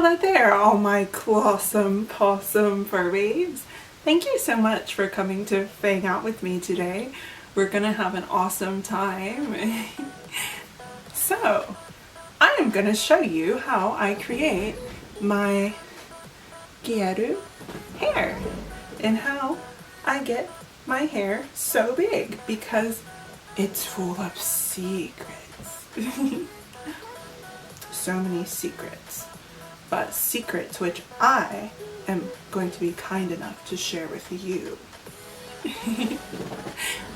Holla there, all my clawsome possum fur babes. Thank you so much for coming to hang out with me today. We're gonna have an awesome time. So, I am gonna show you how I create my Gyaru hair and how I get my hair so big because it's full of secrets. So many secrets, but secrets which I am going to be kind enough to share with you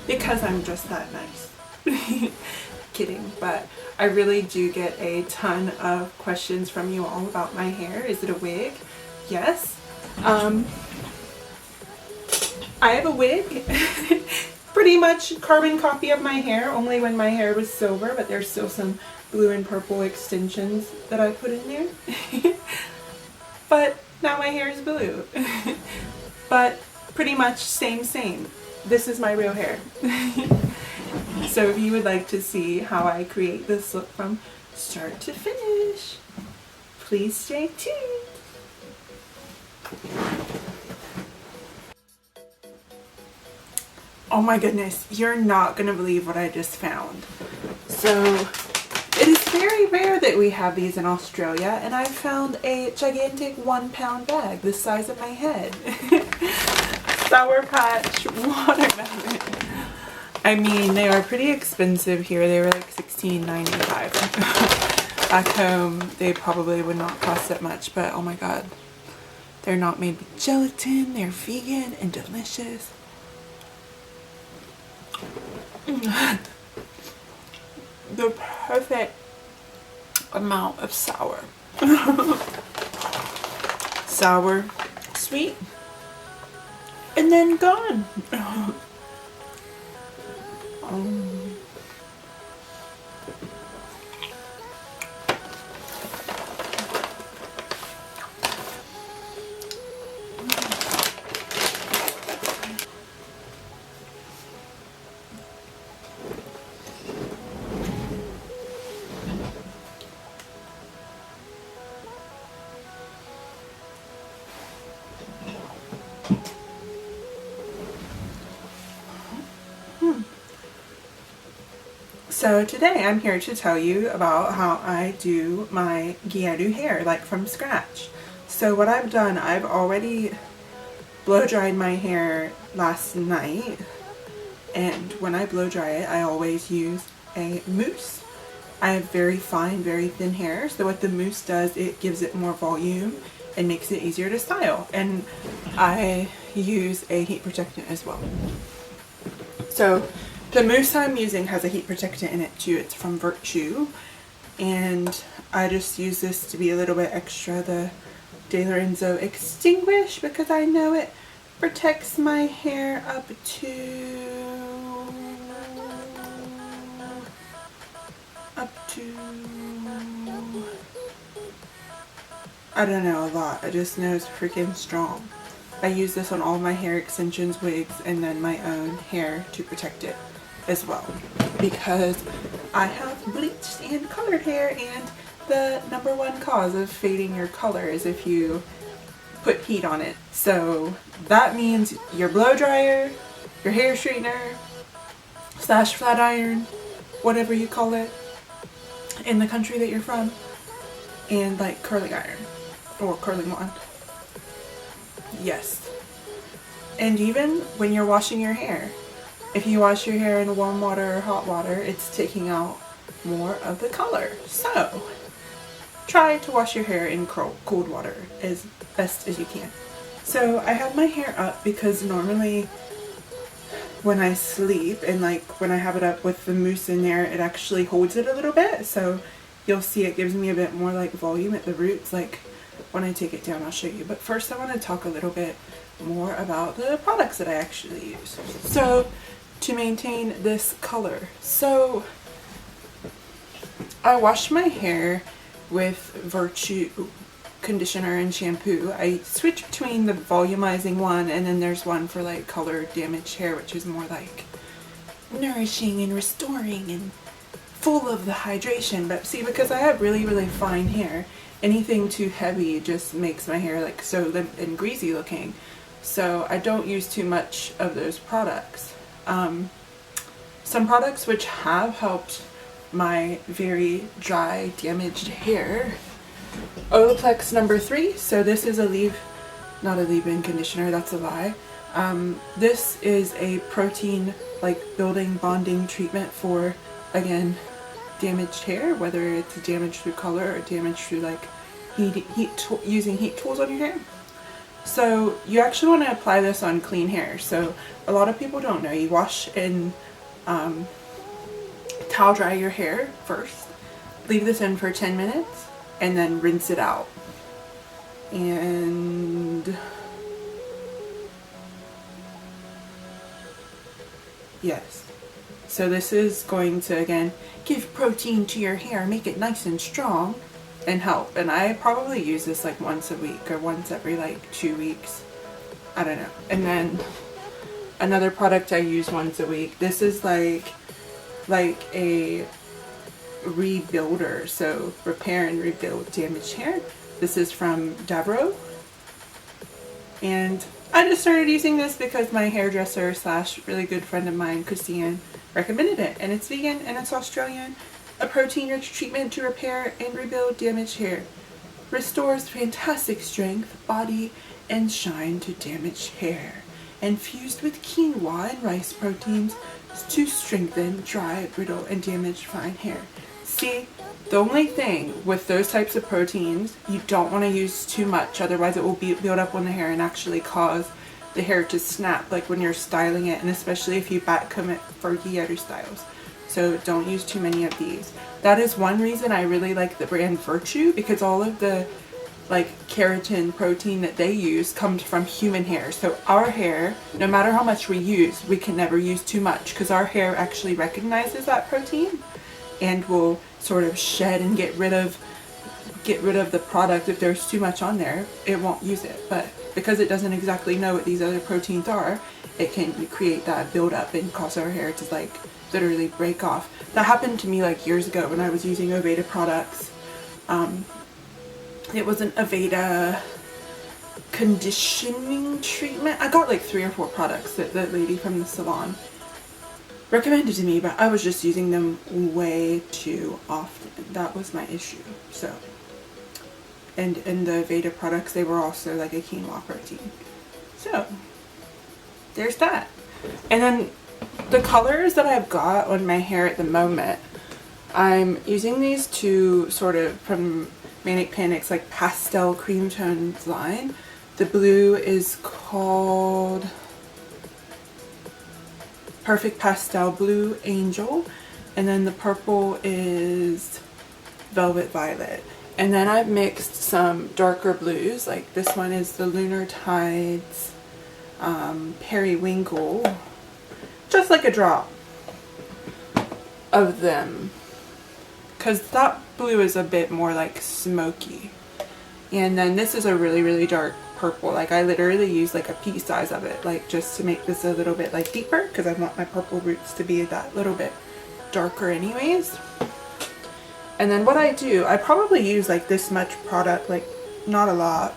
because I'm just that nice. Kidding, but I really do get a ton of questions from you all about my hair. Is it a wig? Yes. I have a wig. Pretty much carbon copy of my hair, only when my hair was silver, but there's still some blue and purple extensions that I put in there. But now my hair is blue. But pretty much same. This is my real hair. So if you would like to see how I create this look from start to finish, please stay tuned. Oh my goodness, you're not gonna believe what I just found. So it is very rare that we have these in Australia, and I found a gigantic 1 pound bag the size of my head. Sour Patch watermelon. I mean, they are pretty expensive here. They were like $16.95. Back home, they probably would not cost that much, but oh my god. They're not made with gelatin. They're vegan and delicious. The perfect amount of sour. Sour, sweet, and then gone. So today I'm here to tell you about how I do my Gyaru hair, like from scratch. So what I've done, I've already blow dried my hair last night, and when I blow dry it, I always use a mousse. I have very fine, very thin hair, so what the mousse does, it gives it more volume and makes it easier to style. And I use a heat protectant as well. So the mousse I'm using has a heat protectant in it too. It's from Virtue, and I just use this to be a little bit extra, the De Lorenzo Extinguish, because I know it protects my hair up to I don't know, a lot. I just know it's freaking strong. I use this on all my hair extensions, wigs, and then my own hair to protect it as well, because I have bleached and colored hair, and the #1 cause of fading your color is if you put heat on it. So that means your blow dryer, your hair straightener / flat iron, whatever you call it in the country that you're from, and like curling iron or curling wand. Yes. And even when you're washing your hair, if you wash your hair in warm water or hot water, it's taking out more of the color. So try to wash your hair in cold water as best as you can. So I have my hair up because normally when I sleep, and like when I have it up with the mousse in there, it actually holds it a little bit. So you'll see it gives me a bit more like volume at the roots. Like when I take it down, I'll show you. But first I want to talk a little bit more about the products that I actually use. So to maintain this color, so I wash my hair with Virtue conditioner and shampoo. I switch between the volumizing one, and then there's one for like color damaged hair, which is more like nourishing and restoring and full of the hydration. But see, because I have really fine hair, anything too heavy just makes my hair like so limp and greasy looking. So I don't use too much of those products. Some products which have helped my very dry, damaged hair. Olaplex number 3. So this is not a leave-in conditioner, that's a lie. This is a protein like building bonding treatment for, again, damaged hair, whether it's damaged through color or damaged through like using heat tools on your hair. So you actually want to apply this on clean hair. So a lot of people don't know, you wash and towel dry your hair first, leave this in for 10 minutes, and then rinse it out. And yes, so this is going to, again, give protein to your hair, make it nice and strong, and help. And I probably use this like once a week or once every like 2 weeks. I don't know. And then another product I use once a week. This is like a rebuilder, so repair and rebuild damaged hair. This is from Davroe, and I just started using this because my hairdresser / really good friend of mine, Christine, recommended it, and it's vegan and it's Australian. A protein-rich treatment to repair and rebuild damaged hair. Restores fantastic strength, body, and shine to damaged hair. Infused with quinoa and rice proteins to strengthen dry, brittle, and damaged fine hair. See, the only thing with those types of proteins, you don't want to use too much, otherwise it will build up on the hair and actually cause the hair to snap, like when you're styling it, and especially if you back comb it for Gyaru styles. So don't use too many of these. That is one reason I really like the brand Virtue, because all of the like keratin protein that they use comes from human hair. So our hair, no matter how much we use, we can never use too much, because our hair actually recognizes that protein and will sort of shed and get rid of the product. If there's too much on there, it won't use it. But because it doesn't exactly know what these other proteins are, it can create that buildup and cause our hair to like literally break off. That happened to me like years ago when I was using Aveda products. It was an Aveda conditioning treatment. I got like 3 or 4 products that the lady from the salon recommended to me, but I was just using them way too often. That was my issue. So, and the Aveda products, they were also like a quinoa protein. So there's that. And then the colors that I've got on my hair at the moment, I'm using these two sort of from Manic Panic's like pastel cream tones line. The blue is called Perfect Pastel Blue Angel, and then the purple is Velvet Violet. And then I've mixed some darker blues, like this one is the Lunar Tides Periwinkle, just like a drop of them, because that blue is a bit more like smoky. And then this is a really, really dark purple. Like I literally use like a pea size of it, like just to make this a little bit like deeper, because I want my purple roots to be that little bit darker anyways. And then what I do, I probably use like this much product, like not a lot.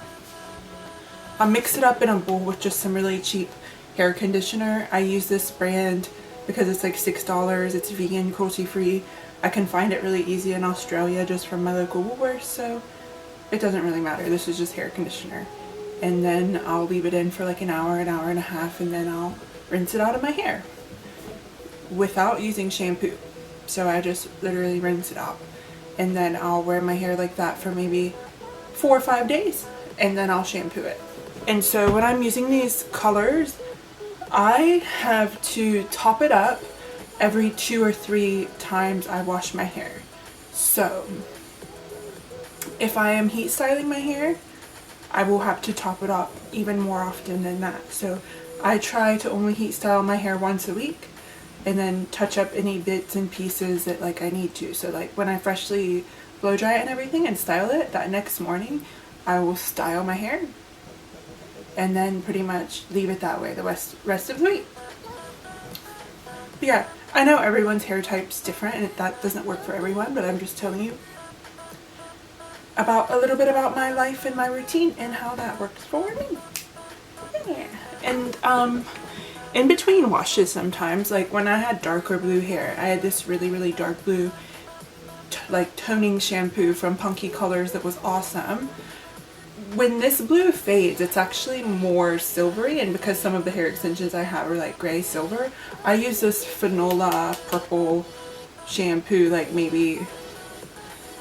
I'll mix it up in a bowl with just some really cheap hair conditioner. I use this brand because it's like $6. It's vegan, cruelty free. I can find it really easy in Australia just from my local Woolworths, so it doesn't really matter. This is just hair conditioner. And then I'll leave it in for like an hour and a half, and then I'll rinse it out of my hair without using shampoo. So I just literally rinse it out. And then I'll wear my hair like that for maybe 4 or 5 days, and then I'll shampoo it. And so when I'm using these colors, I have to top it up every 2 or 3 times I wash my hair. So if I am heat styling my hair, I will have to top it up even more often than that. So I try to only heat style my hair once a week, and then touch up any bits and pieces that like I need to. So like when I freshly blow dry it and everything and style it, that next morning I will style my hair and then pretty much leave it that way the rest of the week. But yeah, I know everyone's hair type's different and that doesn't work for everyone, but I'm just telling you about a little bit about my life and my routine and how that works for me. Yeah. And in between washes sometimes, like when I had darker blue hair, I had this really dark blue like toning shampoo from Punky Colors that was awesome. When this blue fades, it's actually more silvery, and because some of the hair extensions I have are like gray silver, I use this Fanola purple shampoo like maybe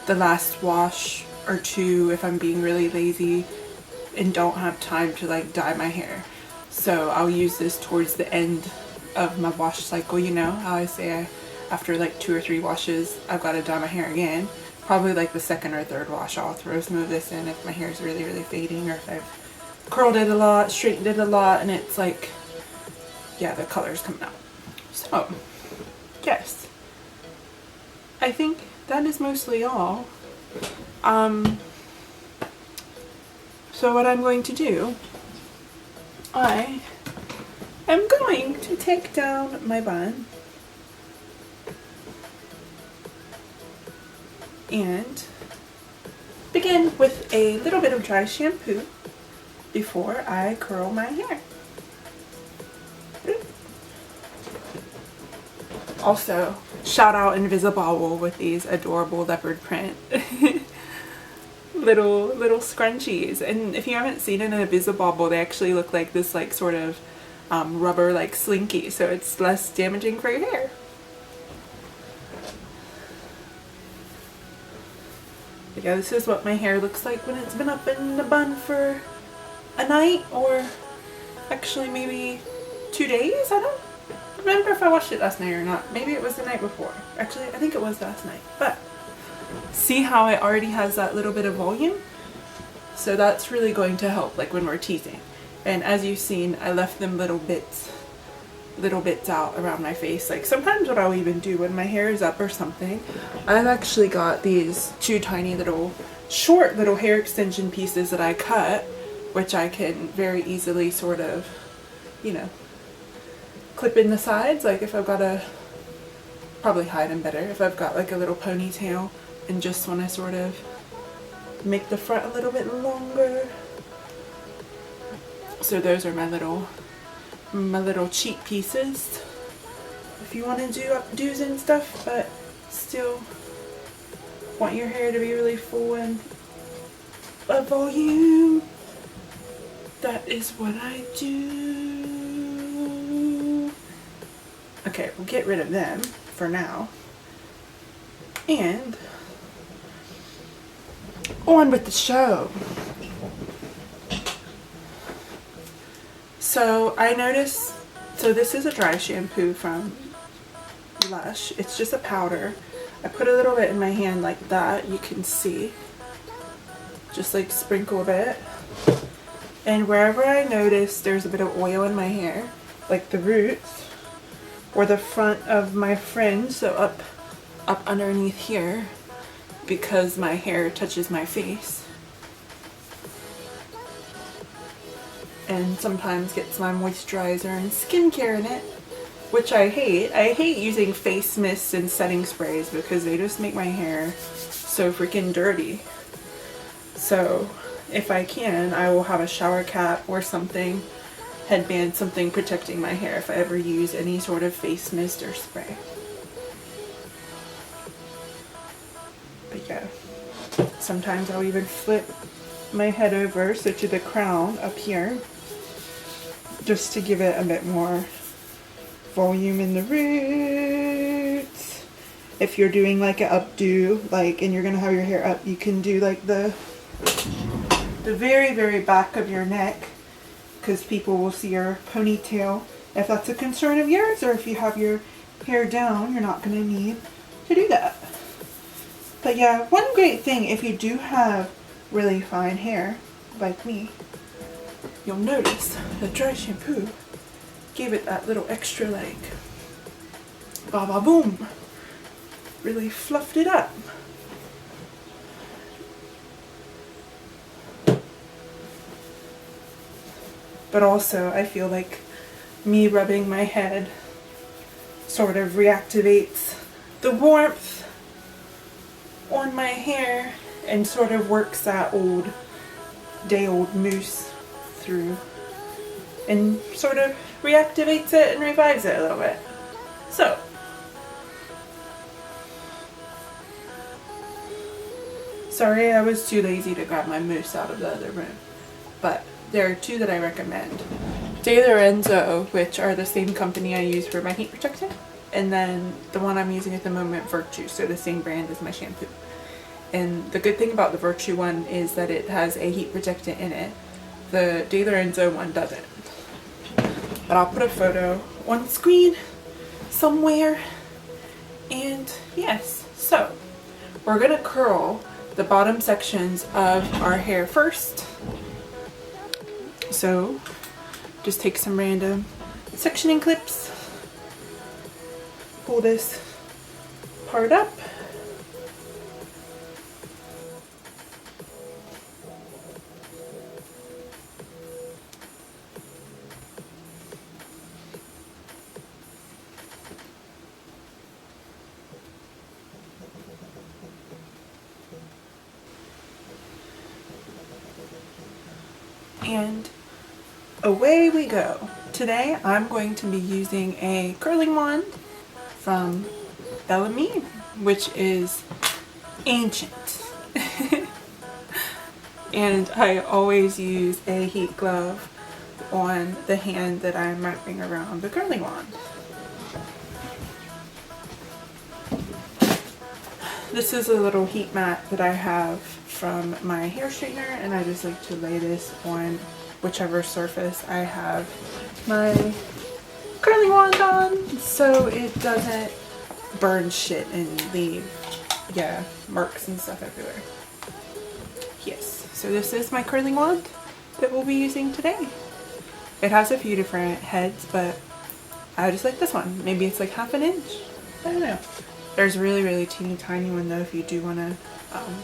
the last wash or two if I'm being really lazy and don't have time to like dye my hair. So I'll use this towards the end of my wash cycle. You know how I say after like 2 or 3 washes I've got to dye my hair again. Probably like the second or third wash I'll throw some of this in if my hair is really fading, or if I've curled it a lot, straightened it a lot, and it's like, yeah, the color's coming out. So yes, I think that is mostly all. So what I'm going to do, I am going to take down my bun and begin with a little bit of dry shampoo before I curl my hair. Also, shout out Invisible with these adorable leopard print little scrunchies. And if you haven't seen an Invisible, they actually look like this like sort of rubber like slinky, so it's less damaging for your hair. But yeah, this is what my hair looks like when it's been up in the bun for a night, or actually maybe 2 days. I don't remember if I washed it last night or not. Maybe it was the night before. Actually, I think it was last night. But see how it already has that little bit of volume? So that's really going to help like when we're teasing. And as you've seen, I left them little bits out around my face. Like sometimes what I'll even do when my hair is up or something, I've actually got these 2 tiny little short little hair extension pieces that I cut, which I can very easily sort of, you know, clip in the sides. Like if I've got a, probably hide them better if I've got like a little ponytail and just want to sort of make the front a little bit longer. So those are my little cheap pieces if you want to do updos and stuff, but still want your hair to be really full and a volume. That is what I do. Okay, we'll get rid of them for now. And on with the show. So I noticed, so this is a dry shampoo from Lush. It's just a powder. I put a little bit in my hand like that, you can see. Just like sprinkle a bit. And wherever I notice there's a bit of oil in my hair, like the roots or the front of my fringe, so up underneath here, because my hair touches my face and sometimes gets my moisturizer and skincare in it, which I hate. I hate using face mists and setting sprays because they just make my hair so freaking dirty. So if I can, I will have a shower cap or something, headband, something protecting my hair if I ever use any sort of face mist or spray. But yeah, sometimes I'll even flip my head over, so to the crown up here, just to give it a bit more volume in the roots. If you're doing like an updo, like, and you're gonna have your hair up, you can do like the very back of your neck, because people will see your ponytail if that's a concern of yours, or if you have your hair down, you're not gonna need to do that. But yeah, one great thing, if you do have really fine hair like me, you'll notice the dry shampoo gave it that little extra like ba ba boom, really fluffed it up. But also I feel like me rubbing my head sort of reactivates the warmth on my hair and sort of works that day-old mousse through and sort of reactivates it and revives it a little bit. So, sorry I was too lazy to grab my mousse out of the other room, but there are two that I recommend. Davroe, which are the same company I use for my heat protectant, and then the one I'm using at the moment, Virtue, so the same brand as my shampoo. And the good thing about the Virtue one is that it has a heat protectant in it. The Davroe one doesn't. But I'll put a photo on screen somewhere. And yes, so we're gonna curl the bottom sections of our hair first. So just take some random sectioning clips, pull this part up, and away we go. Today I'm going to be using a curling wand from Bellami, which is ancient. And I always use a heat glove on the hand that I'm wrapping around the curling wand. This is a little heat mat that I have from my hair straightener, and I just like to lay this on whichever surface I have my curling wand on so it doesn't burn shit and leave, yeah, marks and stuff everywhere. Yes, so this is my curling wand that we'll be using today. It has a few different heads, but I just like this one. Maybe it's like 1/2 inch. I don't know. There's a really, really teeny tiny one though if you do want to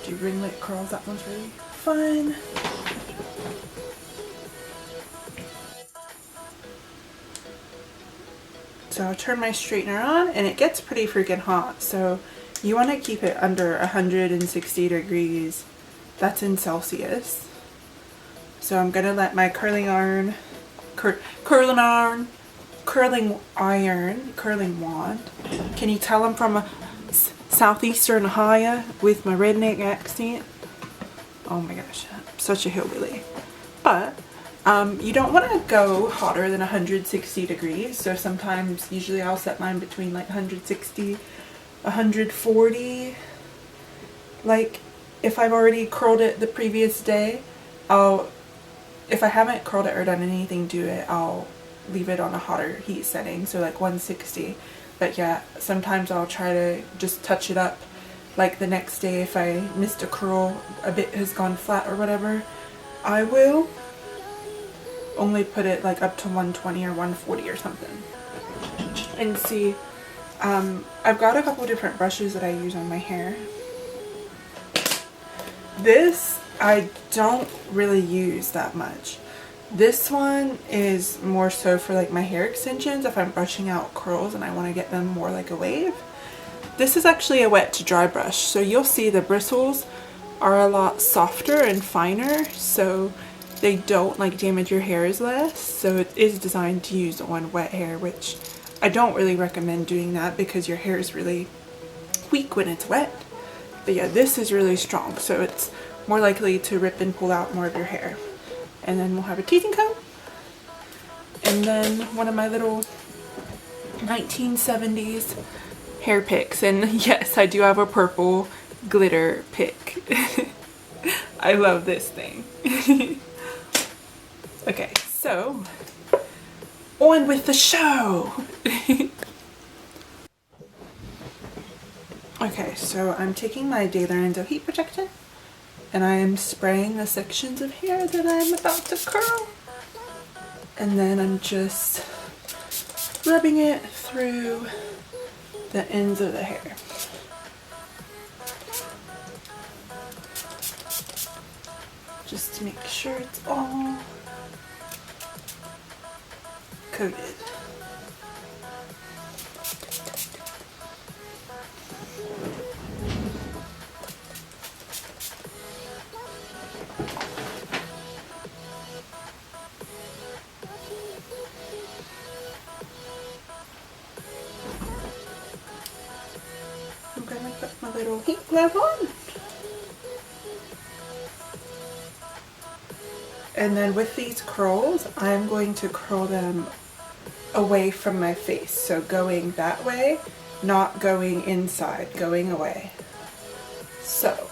do ringlet curls. That one's really fun. So I'll turn my straightener on, and it gets pretty freaking hot. So you want to keep it under 160 degrees. That's in Celsius. So I'm gonna let my curling wand curling wand. Can you tell I'm from a southeastern Ohio with my redneck accent? Oh my gosh, I'm such a hillbilly. But you don't want to go hotter than 160 degrees. So sometimes, usually I'll set mine between like 160, 140. Like if I've already curled it the previous day, if I haven't curled it or done anything to it, I'll leave it on a hotter heat setting, so like 160. But yeah, sometimes I'll try to just touch it up like the next day if I missed a curl, a bit has gone flat or whatever. I will only put it like up to 120 or 140 or something. And see, I've got a couple different brushes that I use on my hair. This I don't really use that much. This one is more so for like my hair extensions if I'm brushing out curls and I want to get them more like a wave. This is actually a wet to dry brush, so you'll see the bristles are a lot softer and finer, so they don't like damage your hair as less. So it is designed to use on wet hair, which I don't really recommend doing that because your hair is really weak when it's wet. But yeah, this is really strong, so it's more likely to rip and pull out more of your hair. And then we'll have a teasing comb, and then one of my little 1970s hair picks. And yes, I do have a purple glitter pick. I love this thing. Okay, so on with the show. Okay, so I'm taking my Davroe heat protectant, and I am spraying the sections of hair that I'm about to curl. And then I'm just rubbing it through the ends of the hair. Just to make sure it's all coated. Put my little heat glove on. And then with these curls, I'm going to curl them away from my face. So going that way, not going inside, going away. So,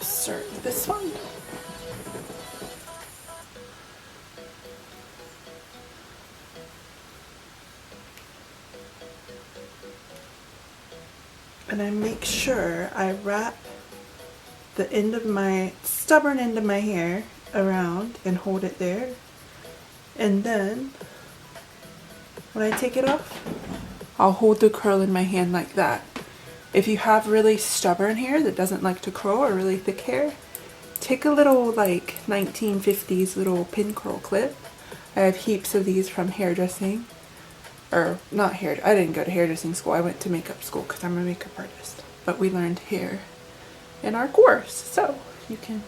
start with this one. And I make sure I wrap the end of my, stubborn end of my hair around and hold it there. And then when I take it off, I'll hold the curl in my hand like that. If you have really stubborn hair that doesn't like to curl or really thick hair, take a little like 1950s little pin curl clip. I have heaps of these from hairdressing. Or not hair, I didn't go to hairdressing school, I went to makeup school because I'm a makeup artist. But we learned hair in our course. So you can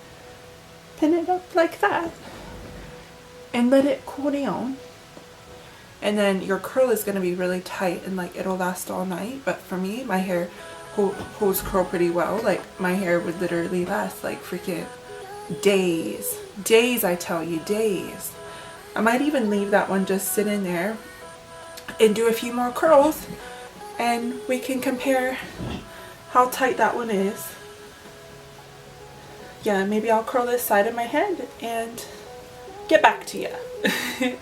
pin it up like that and let it cool down. And then your curl is going to be really tight and like it'll last all night. But for me, my hair holds curl pretty well. Like my hair would literally last like freaking days. Days, I tell you, days. I might even leave that one just sit in there and do a few more curls and we can compare how tight that one is. Yeah, maybe I'll curl this side of my head and get back to you.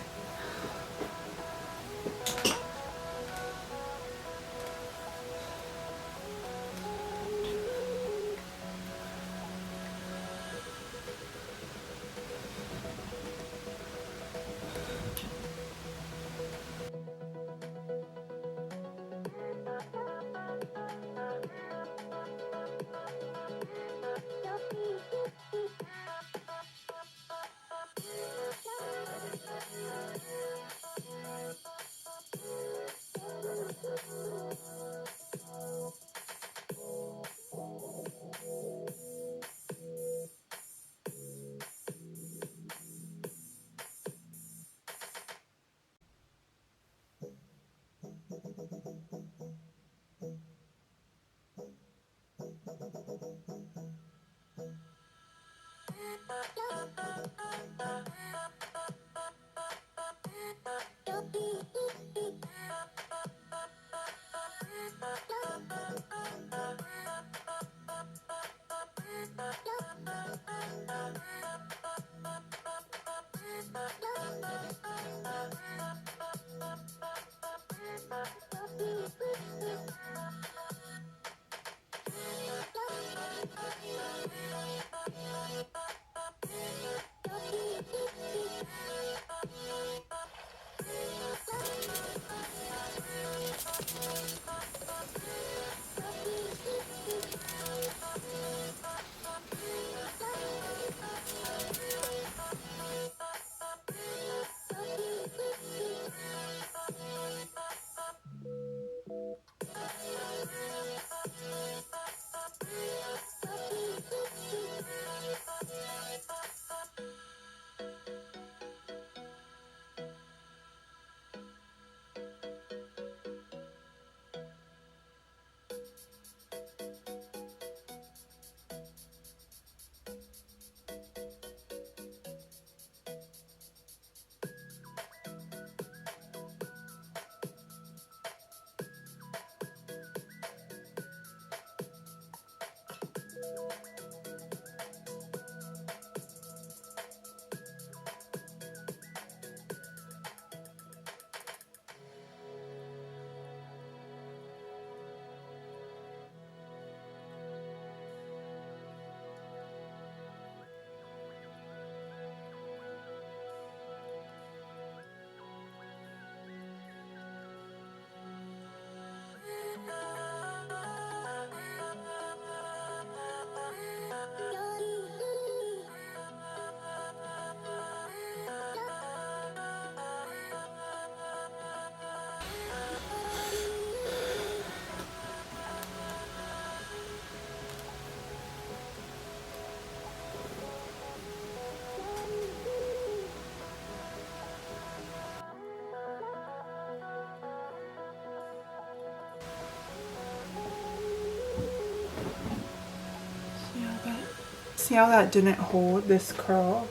See how that didn't hold this curl?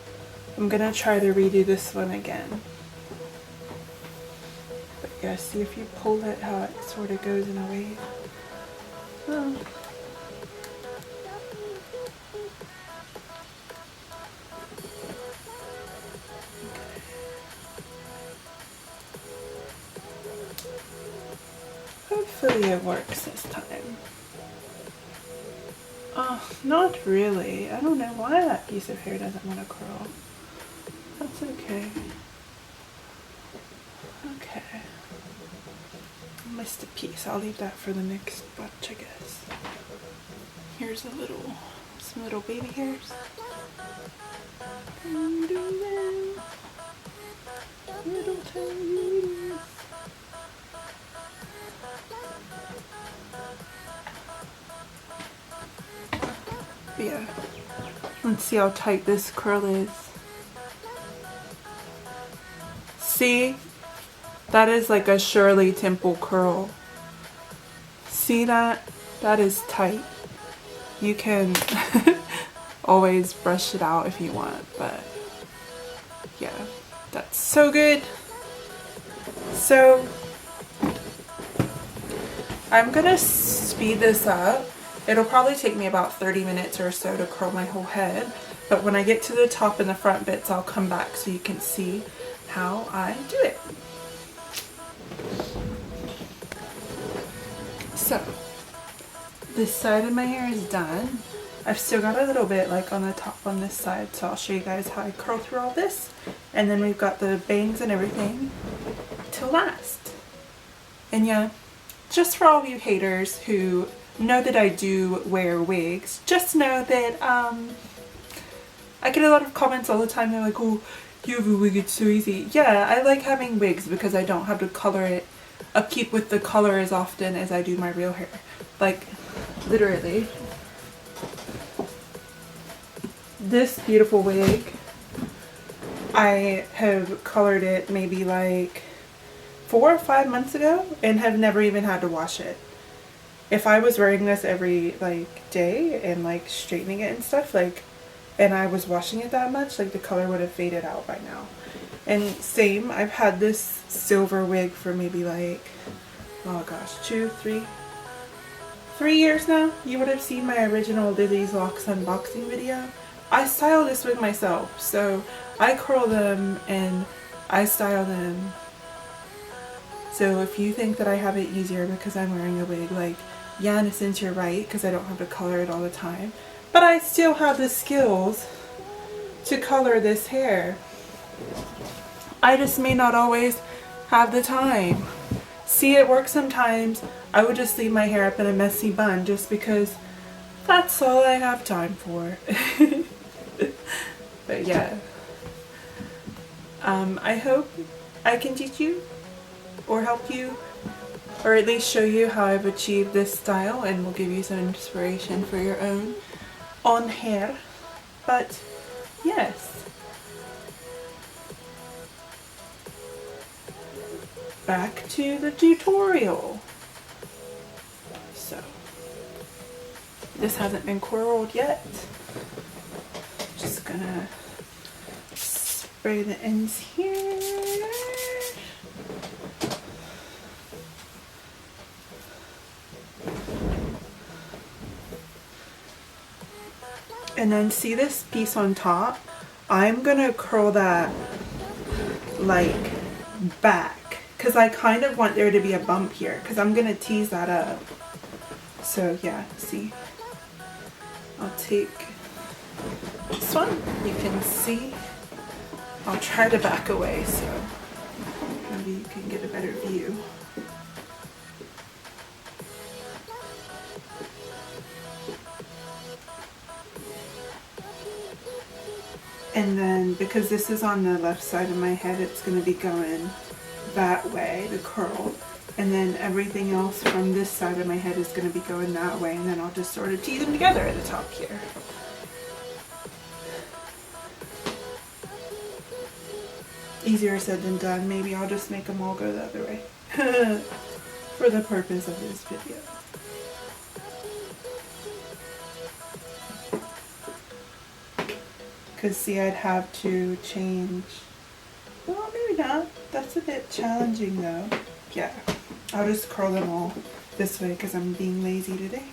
I'm gonna try to redo this one again. But yeah, see if you pull it, how it sort of goes in a wave. Oh. Hopefully it works this time. Oh, not really. I don't know why that piece of hair doesn't want to curl. That's okay. Okay. Missed a piece. I'll leave that for the next batch, I guess. Here's some little baby hairs. Little tiny. Yeah. Let's see how tight this curl is. See? That is like a Shirley Temple curl. See that? That is tight. You can always brush it out if you want, but yeah, that's so good. So I'm gonna speed this up. It'll probably take me about 30 minutes or so to curl my whole head, but when I get to the top and the front bits, I'll come back so you can see how I do it. So this side of my hair is done. I've still got a little bit like on the top on this side, so I'll show you guys how I curl through all this. And then we've got the bangs and everything to last. And yeah, just for all of you haters who know that I do wear wigs, just know that I get a lot of comments all the time. They're like, oh, you have a wig, it's so easy. Yeah, I like having wigs because I don't have to color it, upkeep with the color as often as I do my real hair. Like, literally. This beautiful wig, I have colored it maybe like 4 or 5 months ago and have never even had to wash it. If I was wearing this every like day and like straightening it and stuff, like, and I was washing it that much, like the color would have faded out by now. And same, I've had this silver wig for maybe like, oh gosh, 3 years now. You would have seen my original Lily's Locks unboxing video. I style this wig myself, so I curl them and I style them. So if you think that I have it easier because I'm wearing a wig, like, yeah, in a sense you're right, because I don't have to color it all the time. But I still have the skills to color this hair. I just may not always have the time. See, it works sometimes. I would just leave my hair up in a messy bun just because that's all I have time for. But yeah. I hope I can teach you or help you, or at least show you how I've achieved this style, and will give you some inspiration for your own on hair. But yes, back to the tutorial. So this hasn't been curled yet. Just gonna spray the ends here. And then see this piece on top? I'm gonna curl that like back, because I kind of want there to be a bump here, because I'm gonna tease that up. So yeah, see, I'll take this one, you can see. I'll try to back away so maybe you can get a better view. And then because this is on the left side of my head, it's going to be going that way, the curl. And then everything else from this side of my head is going to be going that way. And then I'll just sort of tease them together at the top here. Easier said than done. Maybe I'll just make them all go the other way for the purpose of this video. Because see, I'd have to change, well, maybe not. That's a bit challenging though. Yeah, I'll just curl them all this way because I'm being lazy today.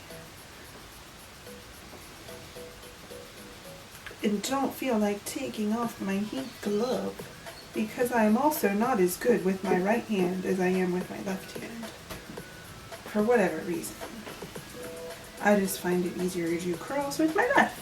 And don't feel like taking off my heat glove because I am also not as good with my right hand as I am with my left hand. For whatever reason. I just find it easier to do curls with my left.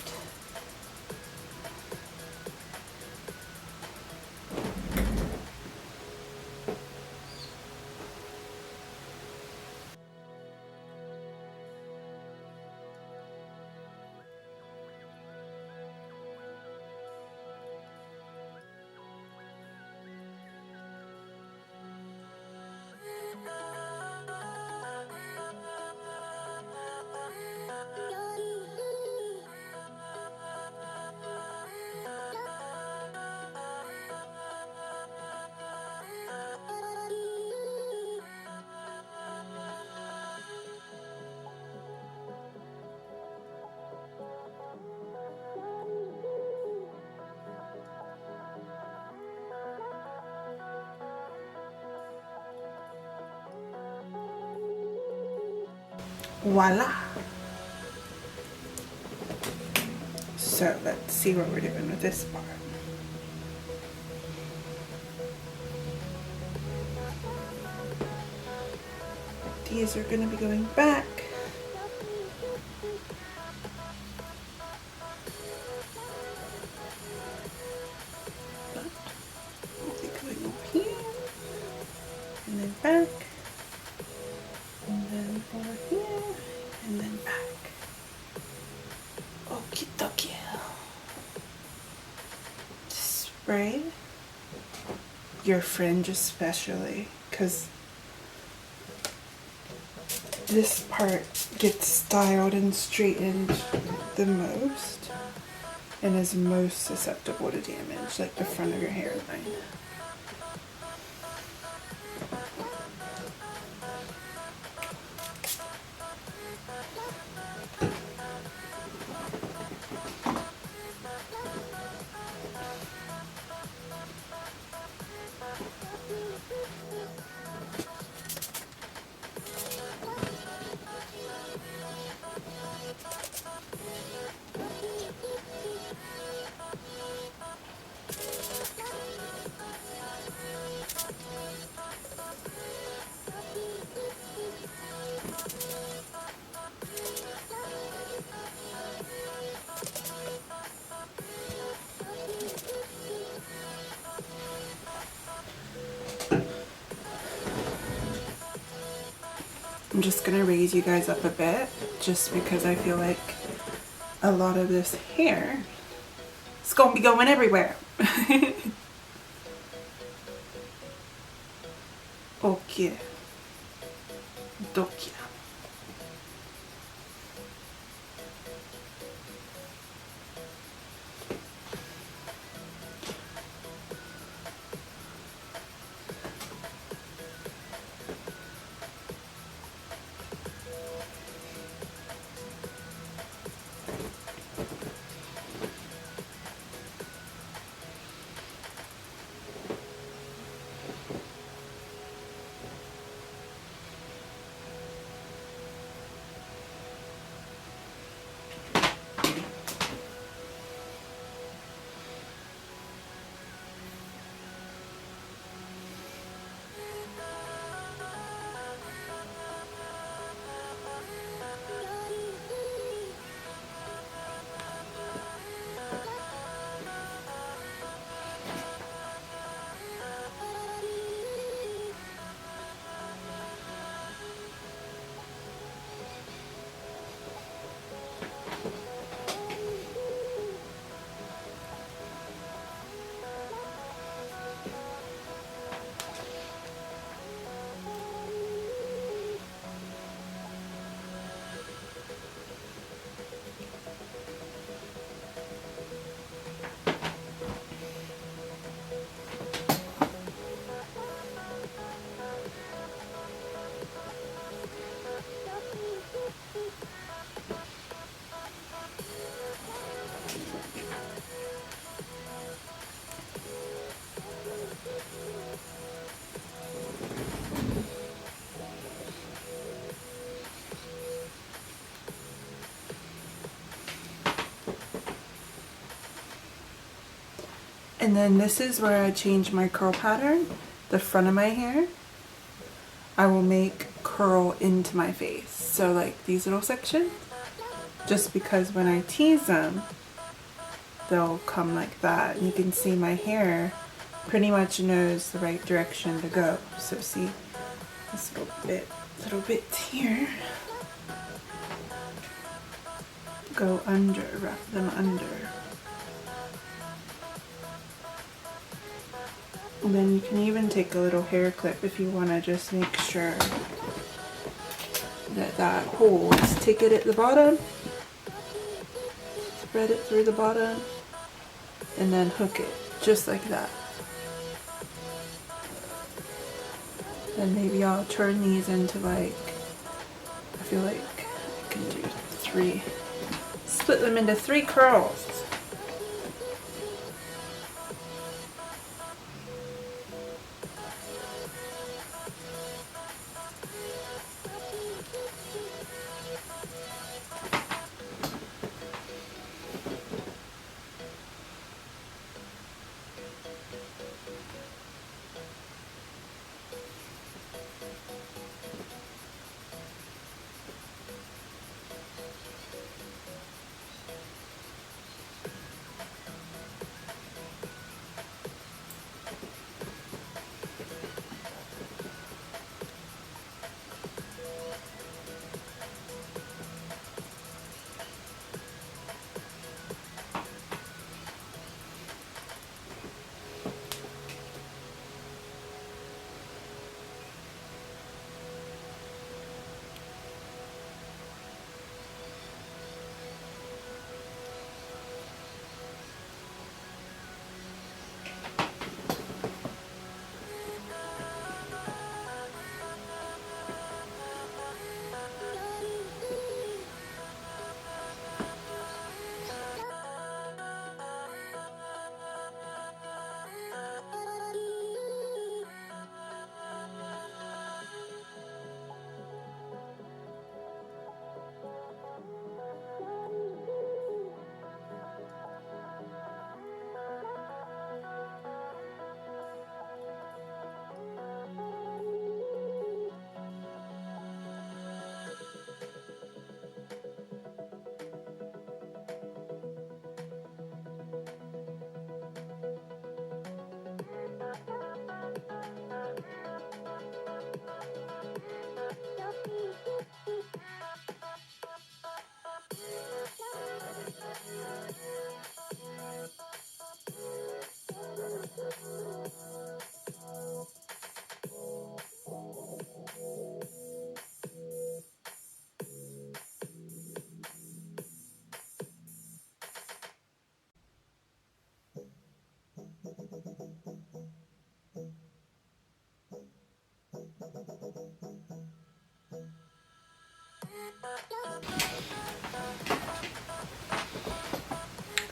Voila! So let's see what we're doing with this part. These are going to be going back. But they'll be going over here, and then back, and then over here, and then back. Okie dokie. Spray your fringe especially, because this part gets styled and straightened the most and is most susceptible to damage, like the front of your hairline. I'm just gonna raise you guys up a bit just because I feel like a lot of this hair is gonna be going everywhere. Okay. Dokia. And then this is where I change my curl pattern. The front of my hair, I will make curl into my face. So like these little sections, just because when I tease them, they'll come like that. And you can see my hair pretty much knows the right direction to go. So see this little bit here. Go under, wrap them under. And then you can even take a little hair clip if you want to just make sure that that holds. Take it at the bottom, spread it through the bottom, and then hook it just like that. Then maybe I'll turn these into like, I feel like I can do 3, split them into 3 curls.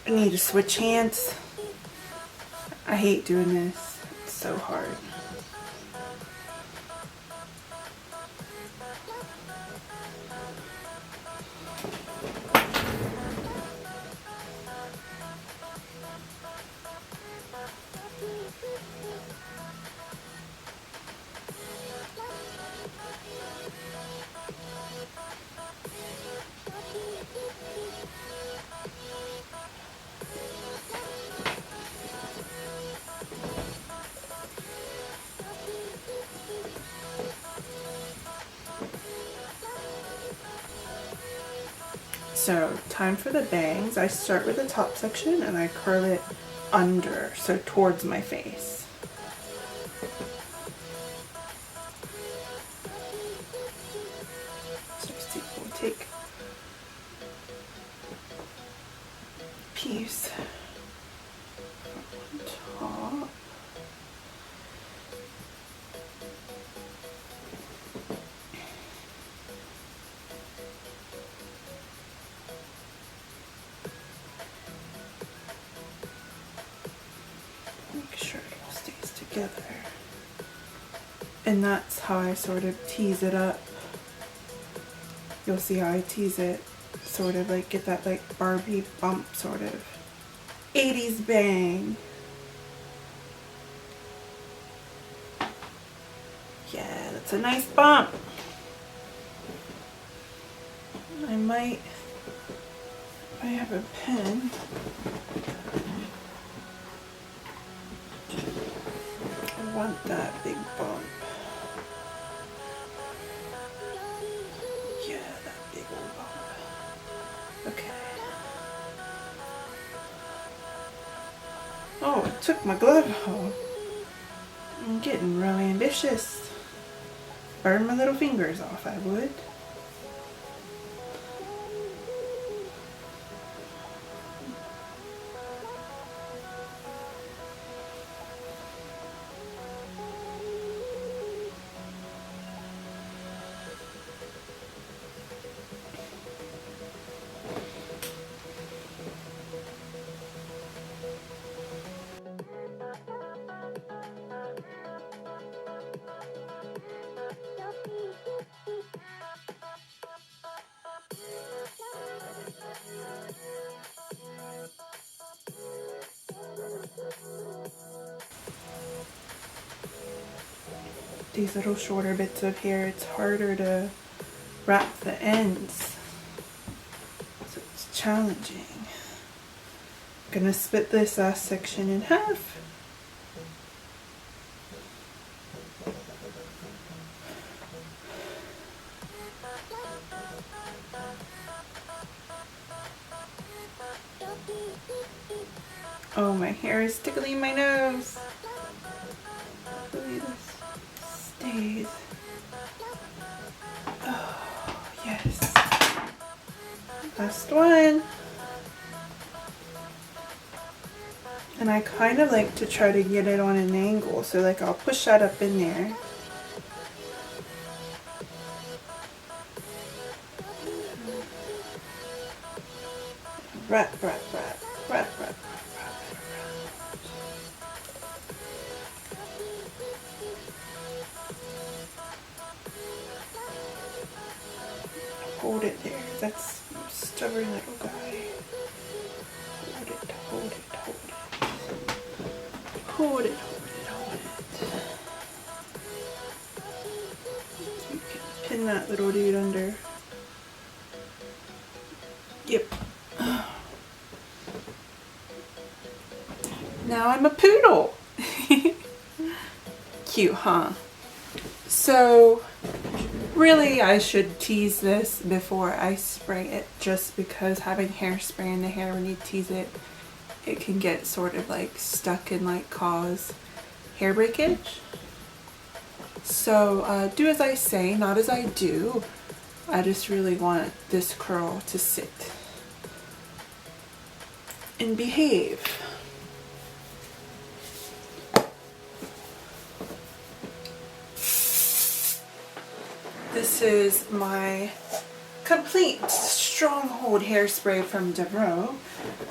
I need to switch hands. I hate doing this. It's so hard. So time for the bangs. I start with the top section and I curl it under, so towards my face. So see, we'll take a piece on top. And that's how I sort of tease it up. You'll see how I tease it, sort of like get that like Barbie bump, sort of 80s bang. It's a nice bump. I might, if I have a pen, I want that big bump. Yeah, that big old bump. Okay. Oh, it took my glove off. I'm getting really ambitious. Burn my little fingers off, I would. These little shorter bits of hair, it's harder to wrap the ends, so it's challenging. I'm gonna split this last section in half. Oh, my hair is tickling my nose. Hopefully this stays. Oh, yes. Last one. And I kind of like to try to get it on an angle, so like I'll push that up in there. Wrap, wrap, wrap, wrap, wrap. Hold it there. That's a stubborn little guy. Hold it, hold it, hold it. Hold it, hold it, hold it. You can pin that little dude under. Yep. Now I'm a poodle. Cute, huh? So really I should tease this before I spray it, just because having hairspray in the hair when you tease it, it can get sort of like stuck and like cause hair breakage. So do as I say, not as I do. I just really want this curl to sit and behave. This is my complete stronghold hairspray from Davroe.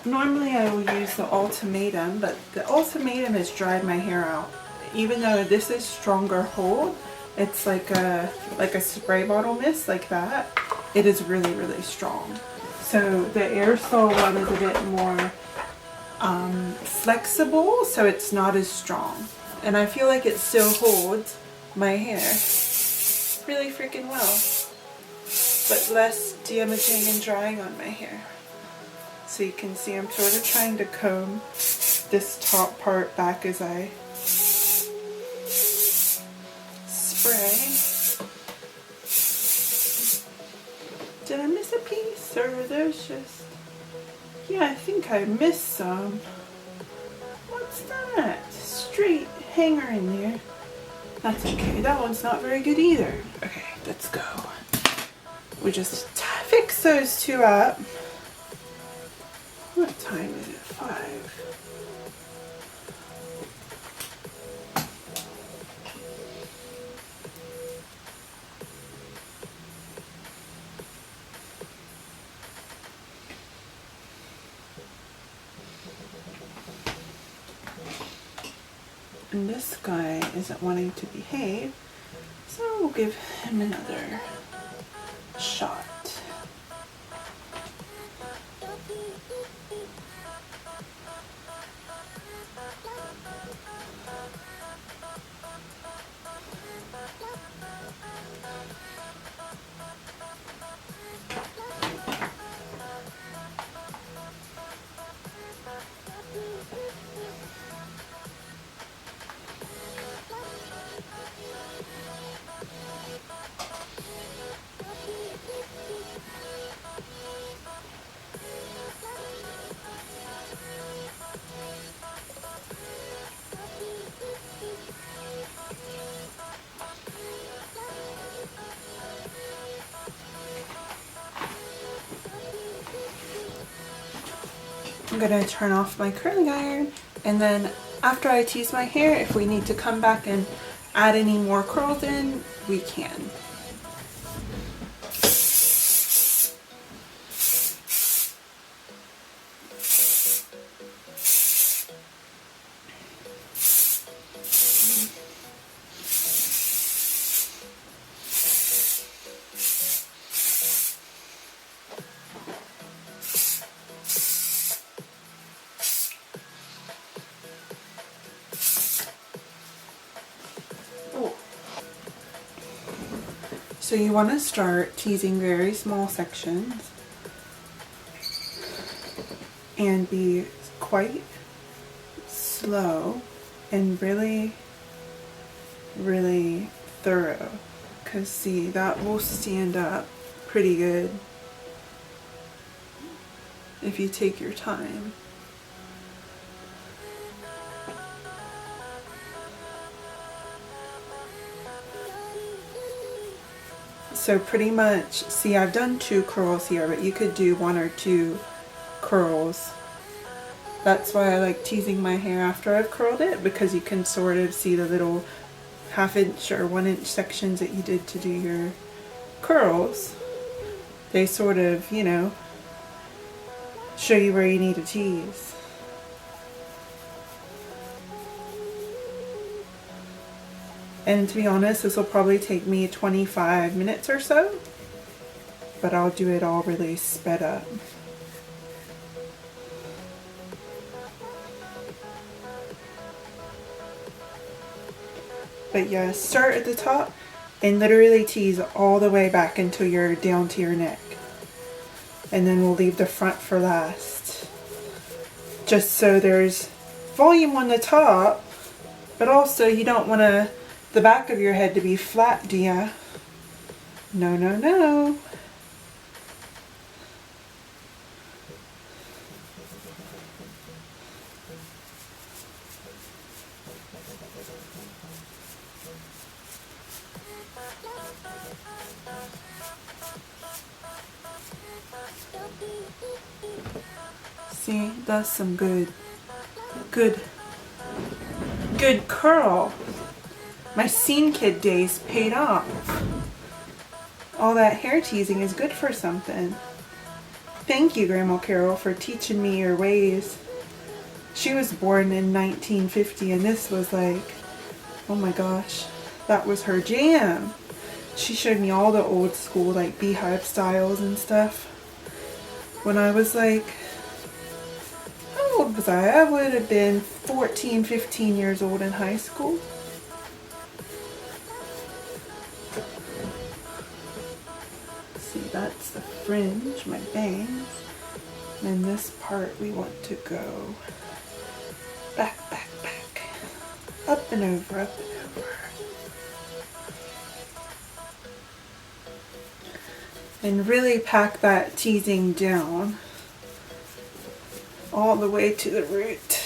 Normally I will use the Ultimatum, but the Ultimatum has dried my hair out. Even though this is stronger hold, it's like a spray bottle mist like that. It is really, really strong. So the Aerosol one is a bit more flexible, so it's not as strong. And I feel like it still holds my hair really freaking well, but less damaging and drying on my hair. So you can see I'm sort of trying to comb this top part back as I spray. Did I miss a piece, or there's just, yeah, I think I missed some. What's that? Straight hanger in there. That's okay, that one's not very good either. Okay, let's go. We just fix those two up. What time is it? 5. And this guy isn't wanting to behave, so we'll give him another shot. I'm gonna turn off my curling iron, and then after I tease my hair, if we need to come back and add any more curls in, we can. So you want to start teasing very small sections and be quite slow and really, really thorough, because see, that will stand up pretty good if you take your time. So pretty much, see, I've done 2 curls here, but you could do 1 or 2 curls. That's why I like teasing my hair after I've curled it, because you can sort of see the little 1/2 inch or 1 inch sections that you did to do your curls. They sort of, you know, show you where you need to tease. And to be honest, this will probably take me 25 minutes or so, but I'll do it all really sped up. But yeah, start at the top and literally tease all the way back until you're down to your neck. And then we'll leave the front for last. Just so there's volume on the top, but also you don't want the back of your head to be flat, do ya? No, no, no. See, that's some good curl. My scene kid days paid off. All that hair teasing is good for something. Thank you, Grandma Carol, for teaching me your ways. She was born in 1950, and this was like, oh my gosh, that was her jam. She showed me all the old school, like, beehive styles and stuff. When I was like, how old was I? I would have been 14, 15 years old in high school. See, that's the fringe, my bangs. And this part we want to go back, back, back. Up and over, up and over. And really pack that teasing down all the way to the root.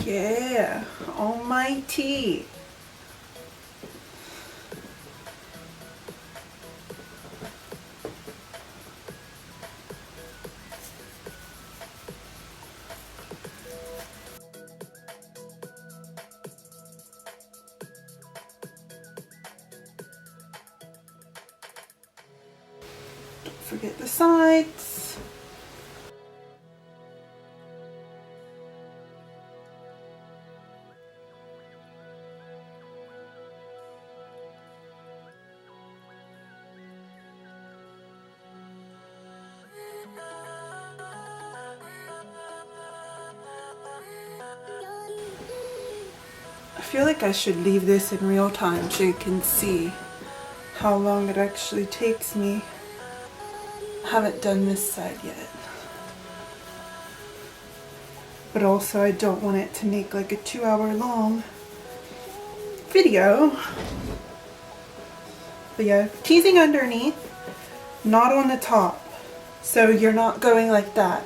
Yeah, almighty. Don't forget the sides. I feel like I should leave this in real time so you can see how long it actually takes me. I haven't done this side yet. But also I don't want it to make like a 2-hour long video. But yeah, teasing underneath, not on the top. So you're not going like that.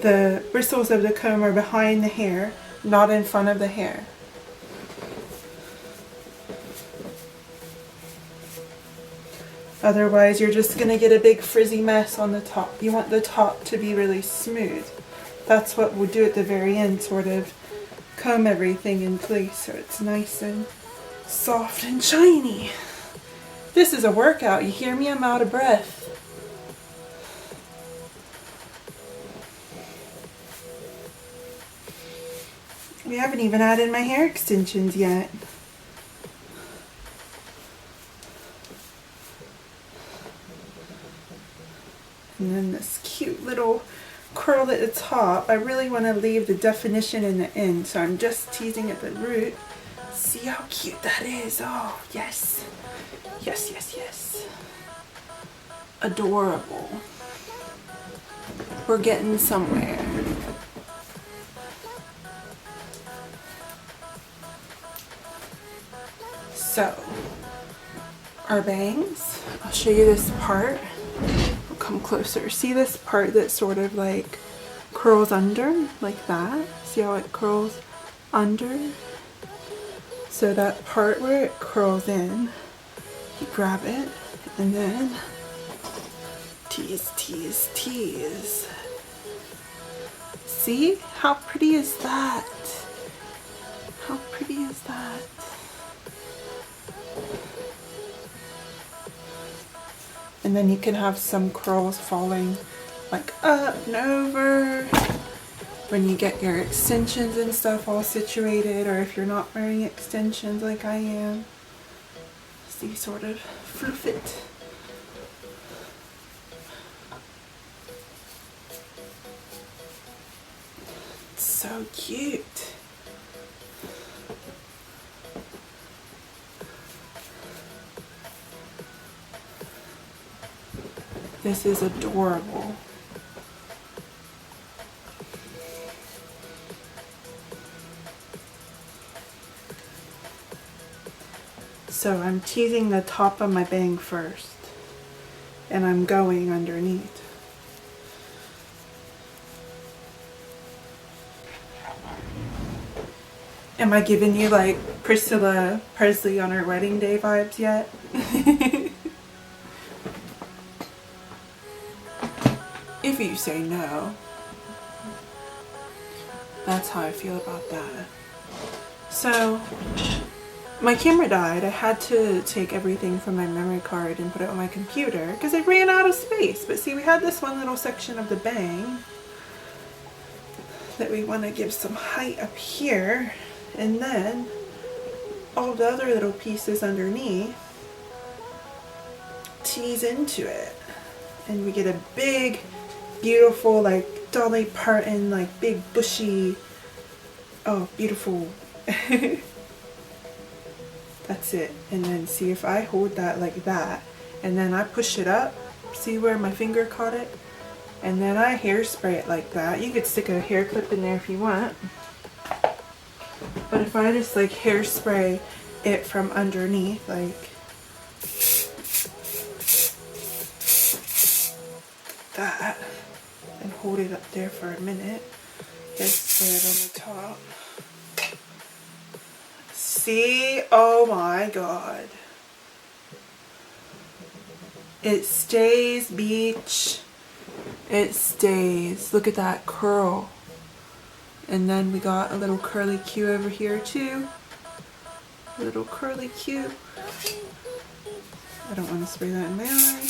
The bristles of the comb are behind the hair, not in front of the hair. Otherwise, you're just going to get a big frizzy mess on the top. You want the top to be really smooth. That's what we'll do at the very end, sort of comb everything in place so it's nice and soft and shiny. This is a workout. You hear me? I'm out of breath. We haven't even added my hair extensions yet. And then this cute little curl at the top. I really want to leave the definition in the end, so I'm just teasing at the root. See how cute that is? Oh, yes. Yes, yes, yes. Adorable. We're getting somewhere. So, our bangs. I'll show you this part. I'll come closer. See this part that sort of like curls under, like that? See how it curls under? So that part where it curls in, you grab it and then tease, tease, tease. See? How pretty is that? How pretty is that? And then you can have some curls falling like up and over when you get your extensions and stuff all situated, or if you're not wearing extensions like I am. See, sort of floof it. It's so cute. This is adorable. So I'm teasing the top of my bang first, and I'm going underneath. Am I giving you like Priscilla Presley on her wedding day vibes yet? If you say no, that's how I feel about that. So, my camera died. I had to take everything from my memory card and put it on my computer because it ran out of space. But see, we had this one little section of the bang that we want to give some height up here, and then all the other little pieces underneath tease into it, and we get a big, beautiful, like Dolly Parton, like big bushy, oh, beautiful. That's it. And then see, if I hold that like that and then I push it up, see where my finger caught it, and then I hairspray it like that. You could stick a hair clip in there if you want, but if I just like hairspray it from underneath, like that, and hold it up there for a minute, hairspray it on the top. See? Oh my god. It stays, beach. It stays. Look at that curl. And then we got a little curly Q over here too. A little curly Q. I don't want to spray that in my eye.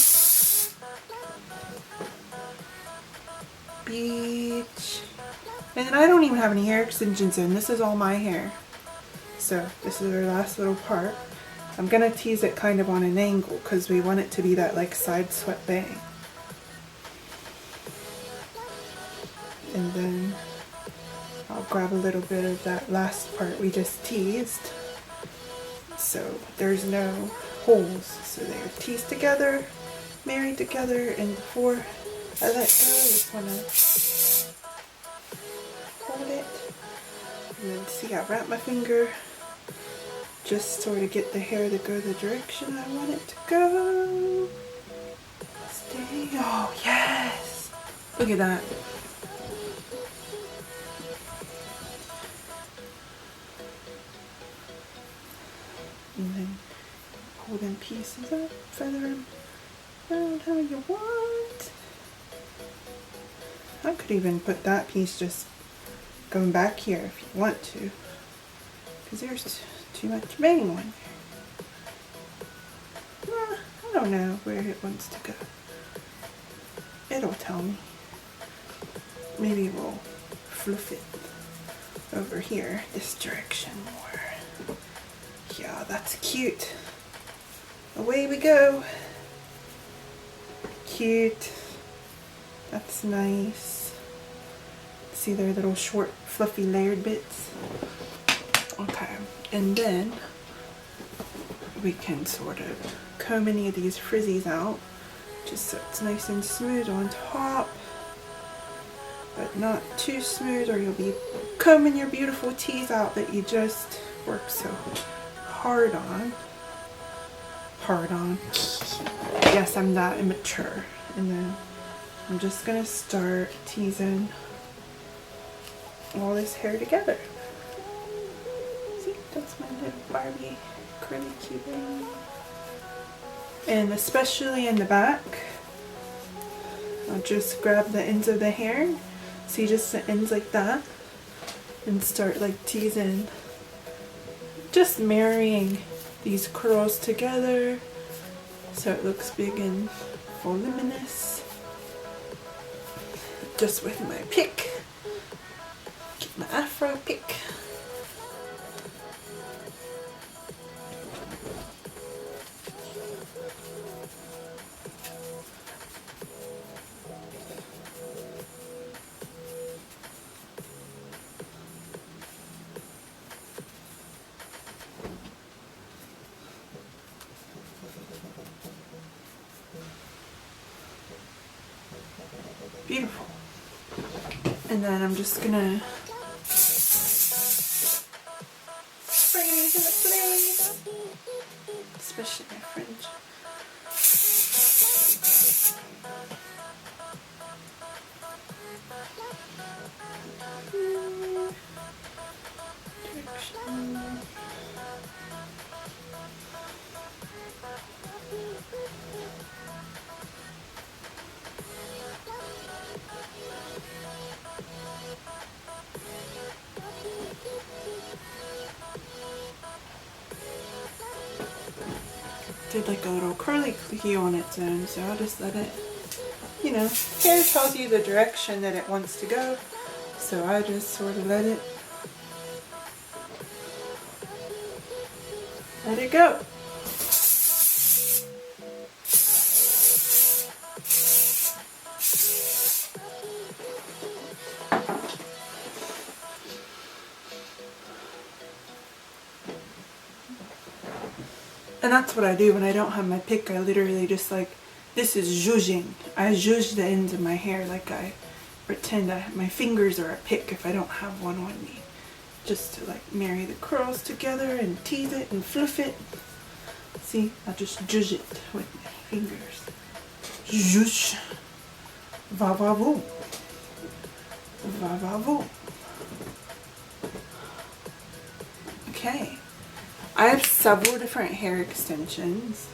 Beach. And I don't even have any hair extensions in. This is all my hair. So this is our last little part. I'm gonna tease it kind of on an angle because we want it to be that like side swept bang. And then I'll grab a little bit of that last part we just teased. So there's no holes. So they're teased together, married together, and before I let go, I just wanna hold it. And then see, I wrap my finger. Just sort of get the hair to go the direction I want it to go. Stay. Oh, yes. Look at that. And then pull them pieces up, feather them around how you want. I could even put that piece just going back here if you want to, because there's too much bang one there. I don't know where it wants to go. It'll tell me. Maybe we'll fluff it over here, this direction more. Yeah, that's cute. Away we go. Cute. That's nice. See their little short, fluffy, layered bits. Okay, and then we can sort of comb any of these frizzies out, just so it's nice and smooth on top, but not too smooth or you'll be combing your beautiful teeth out that you just worked so hard on. Yes, I'm that immature. And then I'm just gonna start teasing all this hair together. See, that's my little Barbie curly cute thing. And especially in the back, I'll just grab the ends of the hair, see just the ends like that, and start like teasing, just marrying these curls together so it looks big and voluminous. Just with my pick, get my afro pick. Beautiful. And then I'm just gonna bring it into the plate, especially my fringe. Direction. Did like a little curly clicky on its own, so I'll just let it, you know, hair tells you the direction that it wants to go, so I just sort of let it go. And that's what I do when I don't have my pick. I literally just like, this is zhuzhing. I zhuzh the ends of my hair like I pretend my fingers are a pick if I don't have one on me. Just to like marry the curls together and tease it and fluff it. See, I just zhuzh it with my fingers. Zhuzh. Va va voom. Va va voom. Okay. I have several different hair extensions.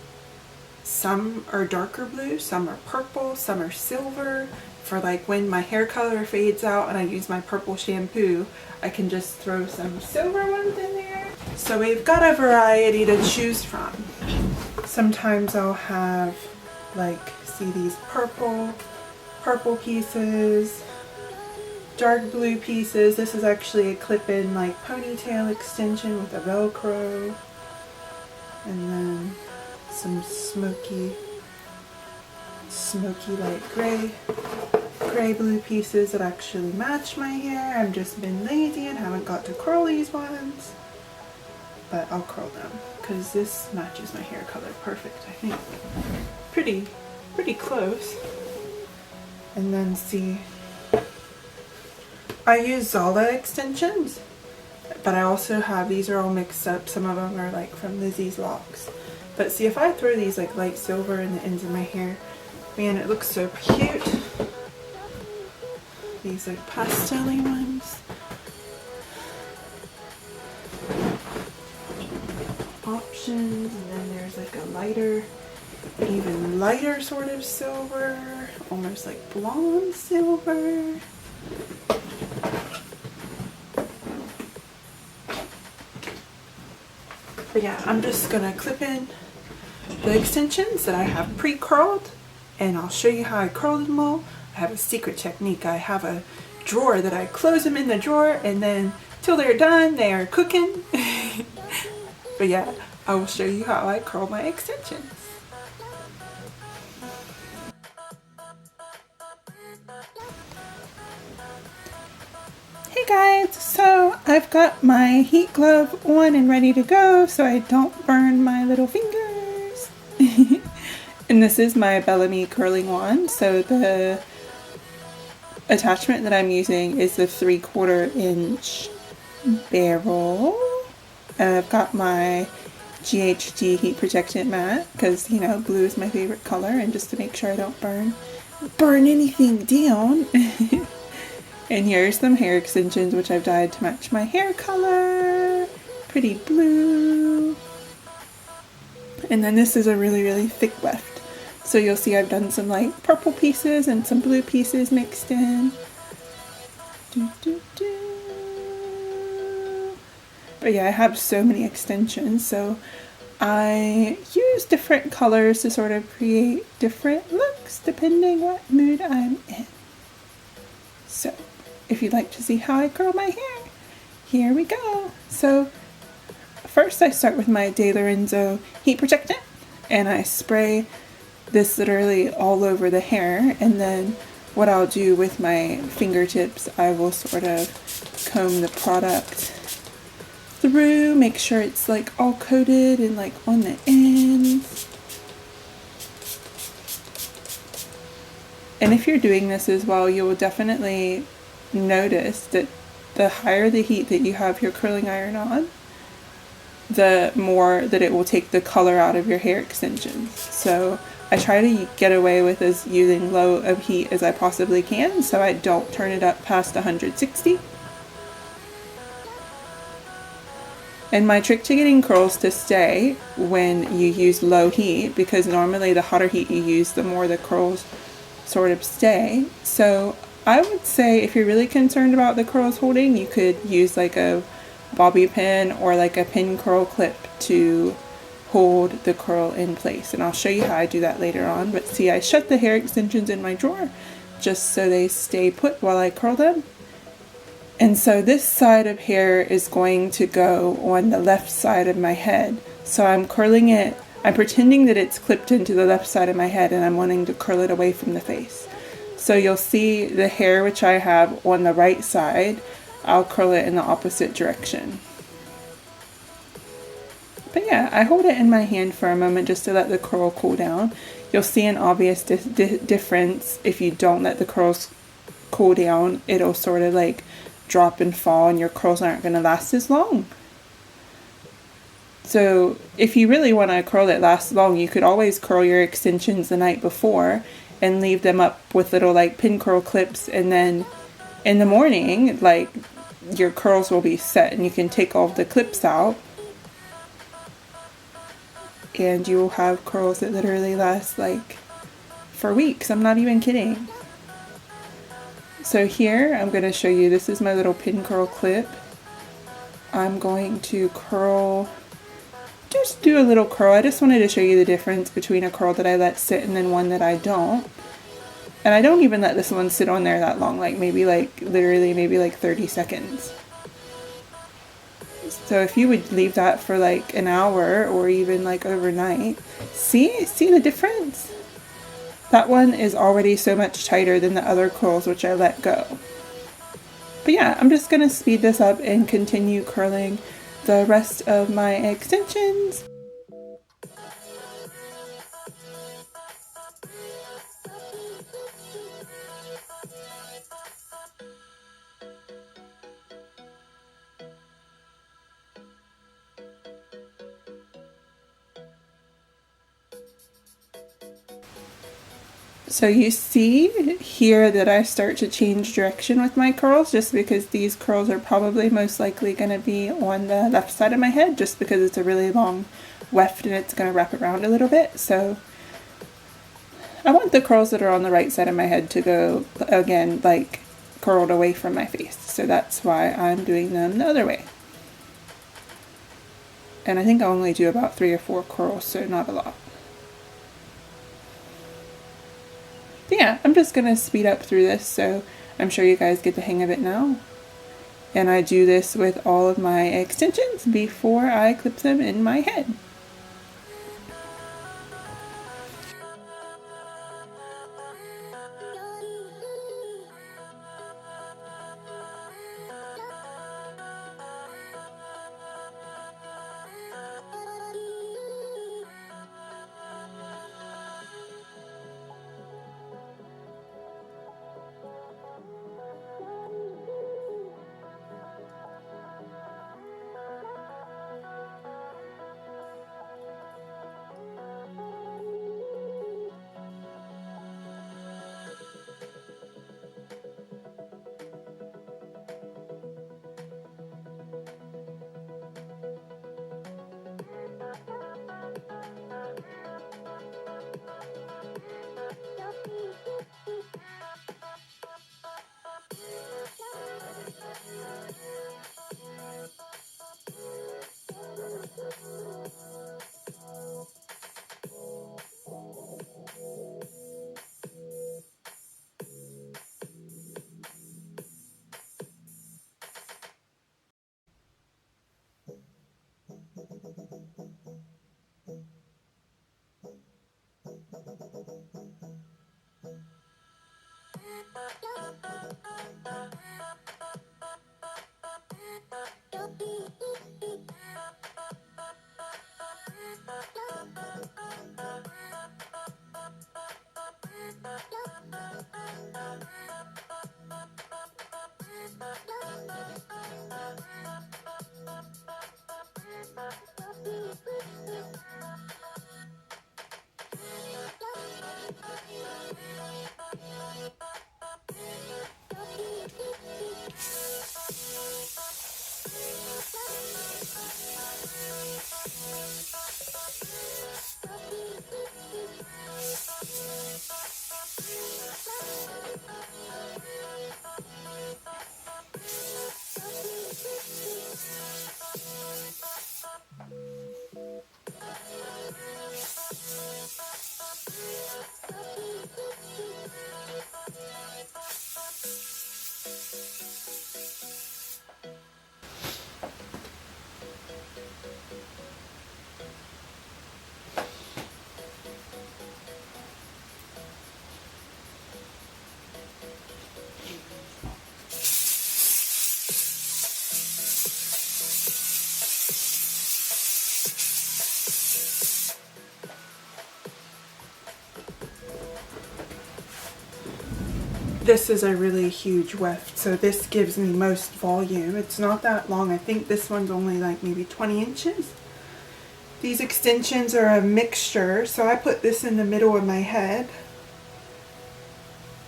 Some are darker blue, some are purple, some are silver. For like when my hair color fades out and I use my purple shampoo, I can just throw some silver ones in there. So we've got a variety to choose from. Sometimes I'll have like, see these purple pieces, dark blue pieces. This is actually a clip-in like ponytail extension with a Velcro, and then some smoky light gray blue pieces that actually match my hair. I've just been lazy and haven't got to curl these ones, but I'll curl them because this matches my hair color perfect, I think. Pretty close. And then see, I use Zala extensions, but I also have, these are all mixed up. Some of them are like from Lizzie's Locks. But see, if I throw these like light silver in the ends of my hair, man, it looks so cute. These like pastel-y ones. Options, and then there's like a lighter even lighter sort of silver, almost like blonde silver. But yeah, I'm just gonna clip in the extensions that I have pre-curled, and I'll show you how I curled them all. I have a secret technique. I have a drawer that I close them in the drawer, and then till they're done, they are cooking. But yeah, I will show you how I curl my extensions. Hey guys, so I've got my heat glove on and ready to go so I don't burn my little fingers. And this is my Bellami curling wand. So the attachment that I'm using is the 3/4 inch barrel. And I've got my GHD heat protectant mat because, you know, blue is my favorite color, and just to make sure I don't burn anything down. And here's some hair extensions which I've dyed to match my hair color. Pretty blue. And then this is a really thick weft. So you'll see I've done some like purple pieces and some blue pieces mixed in. But yeah, I have so many extensions, so I use different colors to sort of create different looks depending what mood I'm in. So if you'd like to see how I curl my hair, here we go. So first I start with my De Lorenzo heat protectant, and I spray this literally all over the hair, and then what I'll do with my fingertips, I will sort of comb the product through, make sure it's like all coated and like on the ends. And if you're doing this as well, you will definitely notice that the higher the heat that you have your curling iron on, the more that it will take the color out of your hair extensions. So I try to get away with as using low of heat as I possibly can, so I don't turn it up past 160. And my trick to getting curls to stay when you use low heat, because normally the hotter heat you use, the more the curls sort of stay. So I would say if you're really concerned about the curls holding, you could use like a bobby pin or like a pin curl clip to hold the curl in place. And I'll show you how I do that later on. But see, I shut the hair extensions in my drawer just so they stay put while I curl them. And so this side of hair is going to go on the left side of my head. So I'm curling it, I'm pretending that it's clipped into the left side of my head, and I'm wanting to curl it away from the face. So you'll see the hair which I have on the right side, I'll curl it in the opposite direction. But yeah, I hold it in my hand for a moment just to let the curl cool down. You'll see an obvious difference if you don't let the curls cool down. It'll sort of like drop and fall, and your curls aren't going to last as long. So if you really want to curl it last long, you could always curl your extensions the night before and leave them up with little like pin curl clips, and then in the morning like your curls will be set and you can take all the clips out and you will have curls that literally last like for weeks. I'm not even kidding. So here I'm going to show you, this is my little pin curl clip. I'm going to curl, just do a little curl. I just wanted to show you the difference between a curl that I let sit and then one that I don't. And I don't even let this one sit on there that long, like maybe like literally maybe like 30 seconds. So if you would leave that for like an hour or even like overnight, see the difference? That one is already so much tighter than the other curls which I let go. But yeah, I'm just going to speed this up and continue curling the rest of my extensions. So you see here that I start to change direction with my curls, just because these curls are probably most likely going to be on the left side of my head, just because it's a really long weft and it's going to wrap around a little bit. So I want the curls that are on the right side of my head to go, again, like curled away from my face. So that's why I'm doing them the other way. And I think I only do about 3 or 4 curls, so not a lot. But yeah, I'm just going to speed up through this, so I'm sure you guys get the hang of it now. And I do this with all of my extensions before I clip them in my head. This is a really huge weft, so this gives me most volume. It's not that long. I think this one's only like maybe 20 inches. These extensions are a mixture, so I put this in the middle of my head.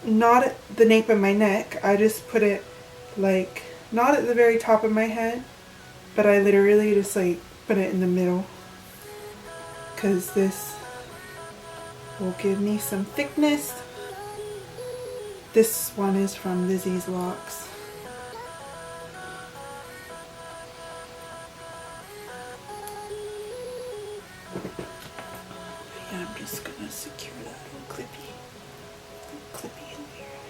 Not at the nape of my neck. I just put it like, not at the very top of my head, but I literally just like put it in the middle. Because this will give me some thickness. This one is from Lizzie's Locks. Yeah, I'm just gonna secure that little clippy in there.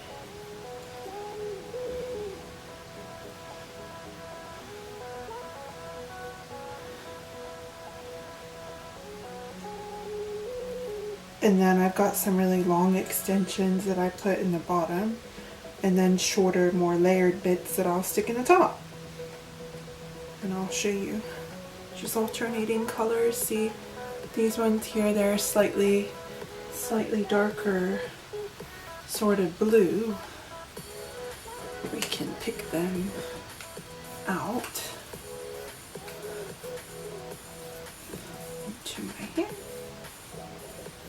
And then I've got some really long extensions that I put in the bottom, and then shorter, more layered bits that I'll stick in the top. And I'll show you. Just alternating colors. See, these ones here, they're slightly darker, sort of blue. We can pick them out into my hair.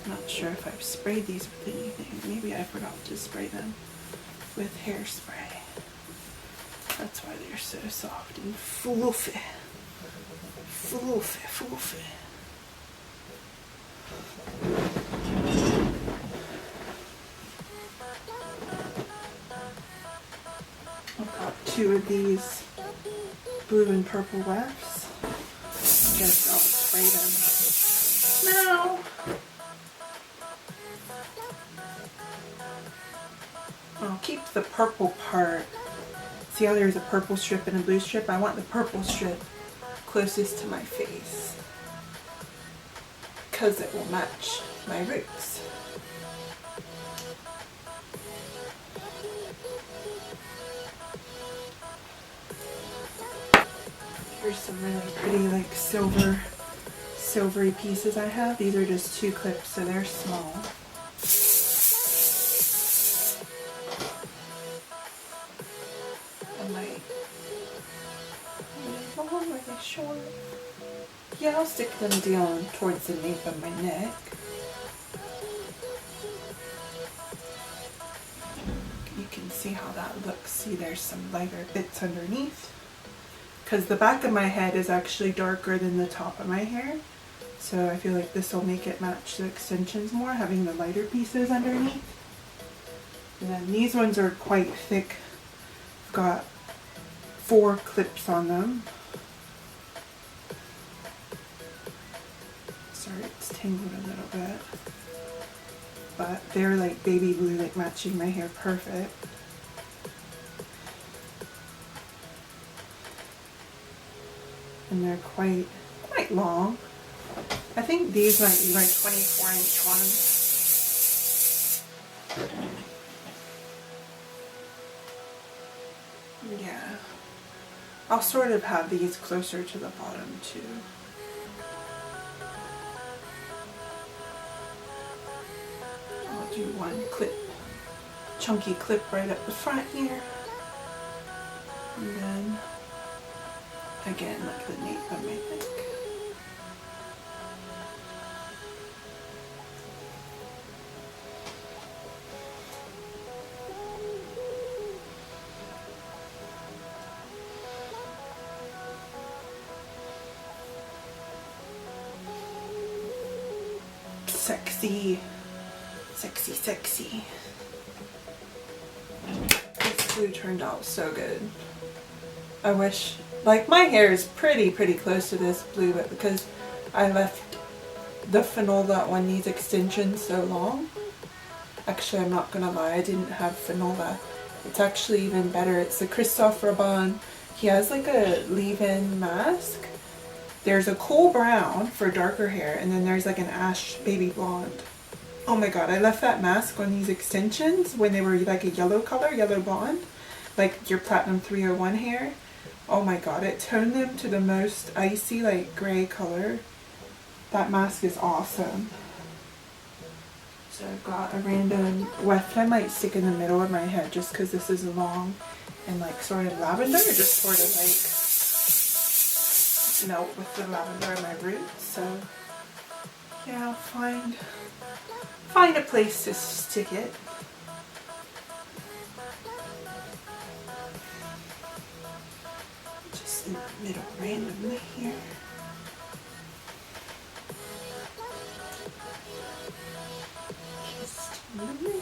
Not sure if I've sprayed these with anything. Maybe I forgot to spray them with hairspray. That's why they're so soft and fluffy. Fluffy. 2 of these blue and purple wefts. I guess I'll spray them now. I'll keep the purple part. See how there's a purple strip and a blue strip? I want the purple strip closest to my face because it will match my roots. Here's some really pretty like silvery pieces I have. These are just 2 clips, so they're small. Are they short? Yeah, I'll stick them down towards the nape of my neck. You can see how that looks. See, there's some lighter bits underneath. Because the back of my head is actually darker than the top of my hair. So I feel like this will make it match the extensions more, having the lighter pieces underneath. And then these ones are quite thick. I've got 4 clips on them. Sorry, it's tangled a little bit. But they're like baby blue, like matching my hair perfect. And they're quite long. I think these might be like 24-inch ones. Yeah. I'll sort of have these closer to the bottom too. I'll do one clip, chunky clip right up the front here. And then again, like the nape of my neck. Sexy, sexy, sexy. This glue turned out so good. I wish, like my hair is pretty close to this blue, but because I left the Finola on these extensions so long, actually I'm not gonna lie, I didn't have Finola. It's actually even better. It's the Christophe Robin. He has like a leave-in mask. There's a cool brown for darker hair, and then there's like an ash baby blonde. Oh my god, I left that mask on these extensions when they were like a yellow color, yellow blonde, like your Platinum 301 hair. Oh my god, it toned them to the most icy like gray color. That mask is awesome. So I've got a random weft I might stick in the middle of my head just because this is long and like sort of lavender, just sort of like melt with the lavender in my roots. So yeah, I'll find a place to stick it. Just in the middle randomly here. Just in the middle.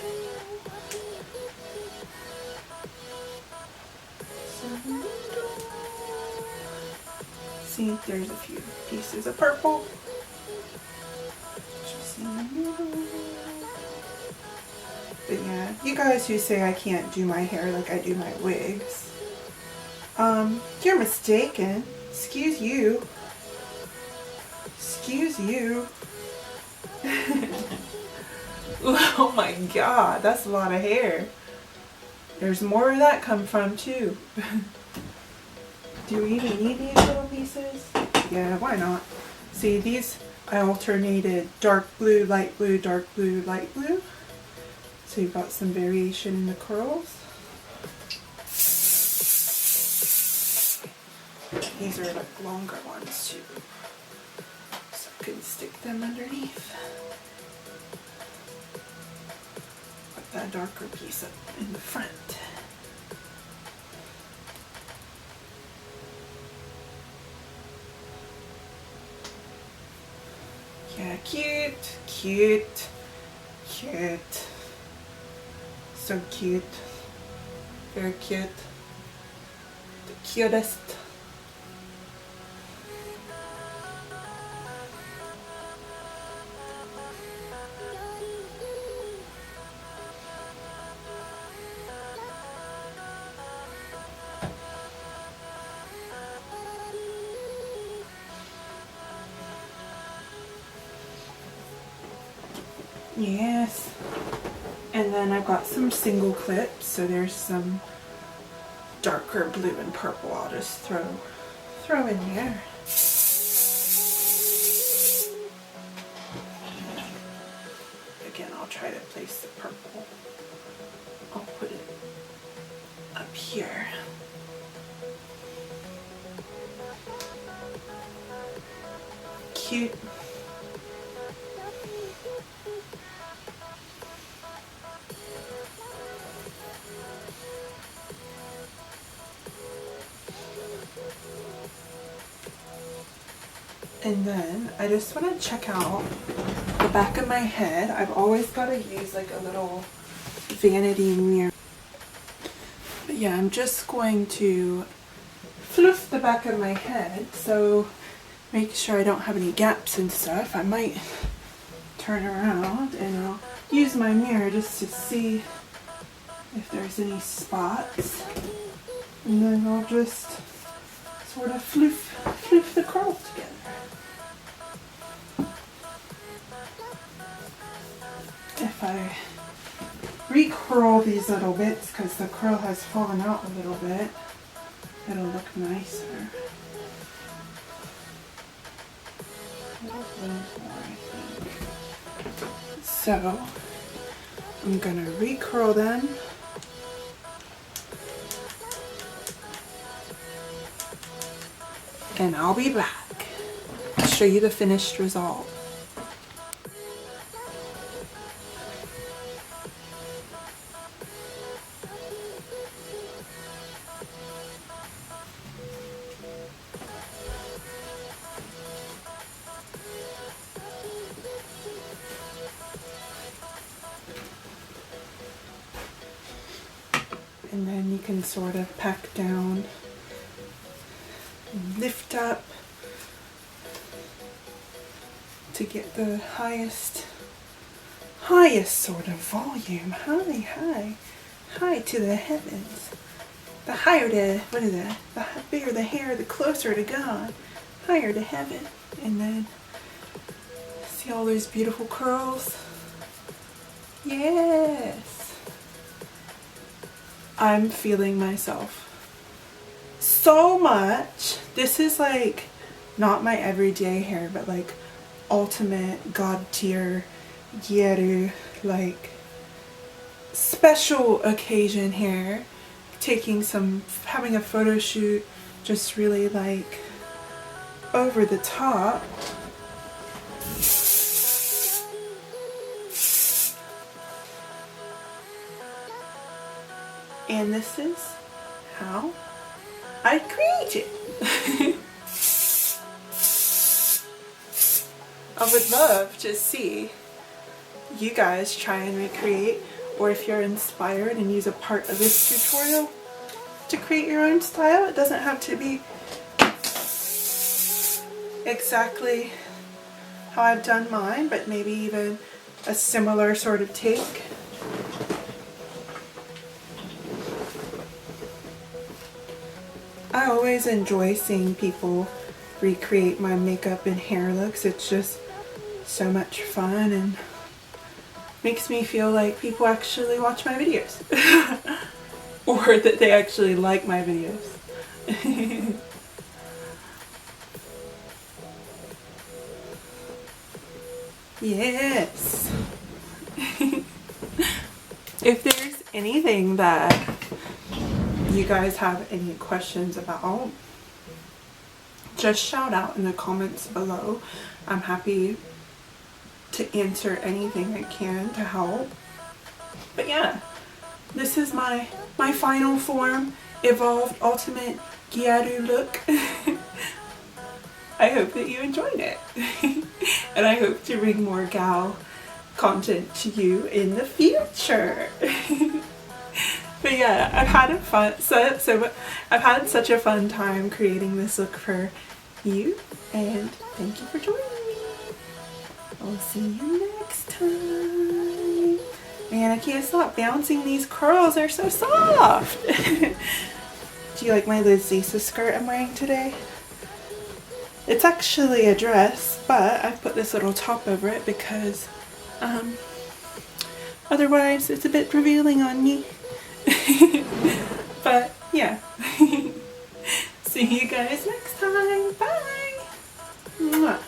See, there's a few pieces of purple. Just in the middle. But yeah, you guys who say I can't do my hair like I do my wigs, you're mistaken. Excuse you. Excuse you. Oh my god, that's a lot of hair. There's more where that come from too. Do we even need these little pieces? Yeah, why not? See, these I alternated dark blue, light blue, dark blue, light blue. So you've got some variation in the curls. These are like longer ones too. So I can stick them underneath. Put that darker piece up in the front. Yeah, cute, cute, cute. So cute. Very cute. The cutest. Yes. And then I've got some single clips, so there's some darker blue and purple I'll just throw in there. Again, I'll try to place the purple. I'll put it up here. Cute. And then I just want to check out the back of my head. I've always got to use like a little vanity mirror. But yeah, I'm just going to fluff the back of my head, so make sure I don't have any gaps and stuff. I might turn around and I'll use my mirror just to see if there's any spots. And then I'll just sort of fluff the curls together. If I re-curl these little bits, because the curl has fallen out a little bit, it'll look nicer. A little bit more, I think. So I'm gonna re-curl them. And I'll be back to show you the finished result. And then you can sort of pack down and lift up to get the highest sort of volume. High to the heavens. The higher the, the bigger the hair, the closer to God. Higher to heaven. And then see all those beautiful curls? Yes. I'm feeling myself so much. This is like not my everyday hair, but like ultimate god tier Gyaru, like special occasion hair. Having a photo shoot, just really like over the top. And this is how I create it. I would love to see you guys try and recreate, or if you're inspired and use a part of this tutorial to create your own style. It doesn't have to be exactly how I've done mine, but maybe even a similar sort of take. I always enjoy seeing people recreate my makeup and hair looks. It's just so much fun and makes me feel like people actually watch my videos. Or that they actually like my videos. Yes. If there's anything that you guys have any questions about, just shout out in the comments below. I'm happy to answer anything I can to help. But yeah, this is my final form, evolved ultimate Gyaru look. I hope that you enjoyed it. And I hope to bring more gal content to you in the future. But But yeah, I've had a fun I've had such a fun time creating this look for you, and thank you for joining me. I'll see you next time. Man, I can't stop bouncing these curls. They're so soft. Do you like my Liz Lisa skirt I'm wearing today? It's actually a dress, but I've put this little top over it because otherwise it's a bit revealing on me. But yeah. See you guys next time. Bye. Mwah.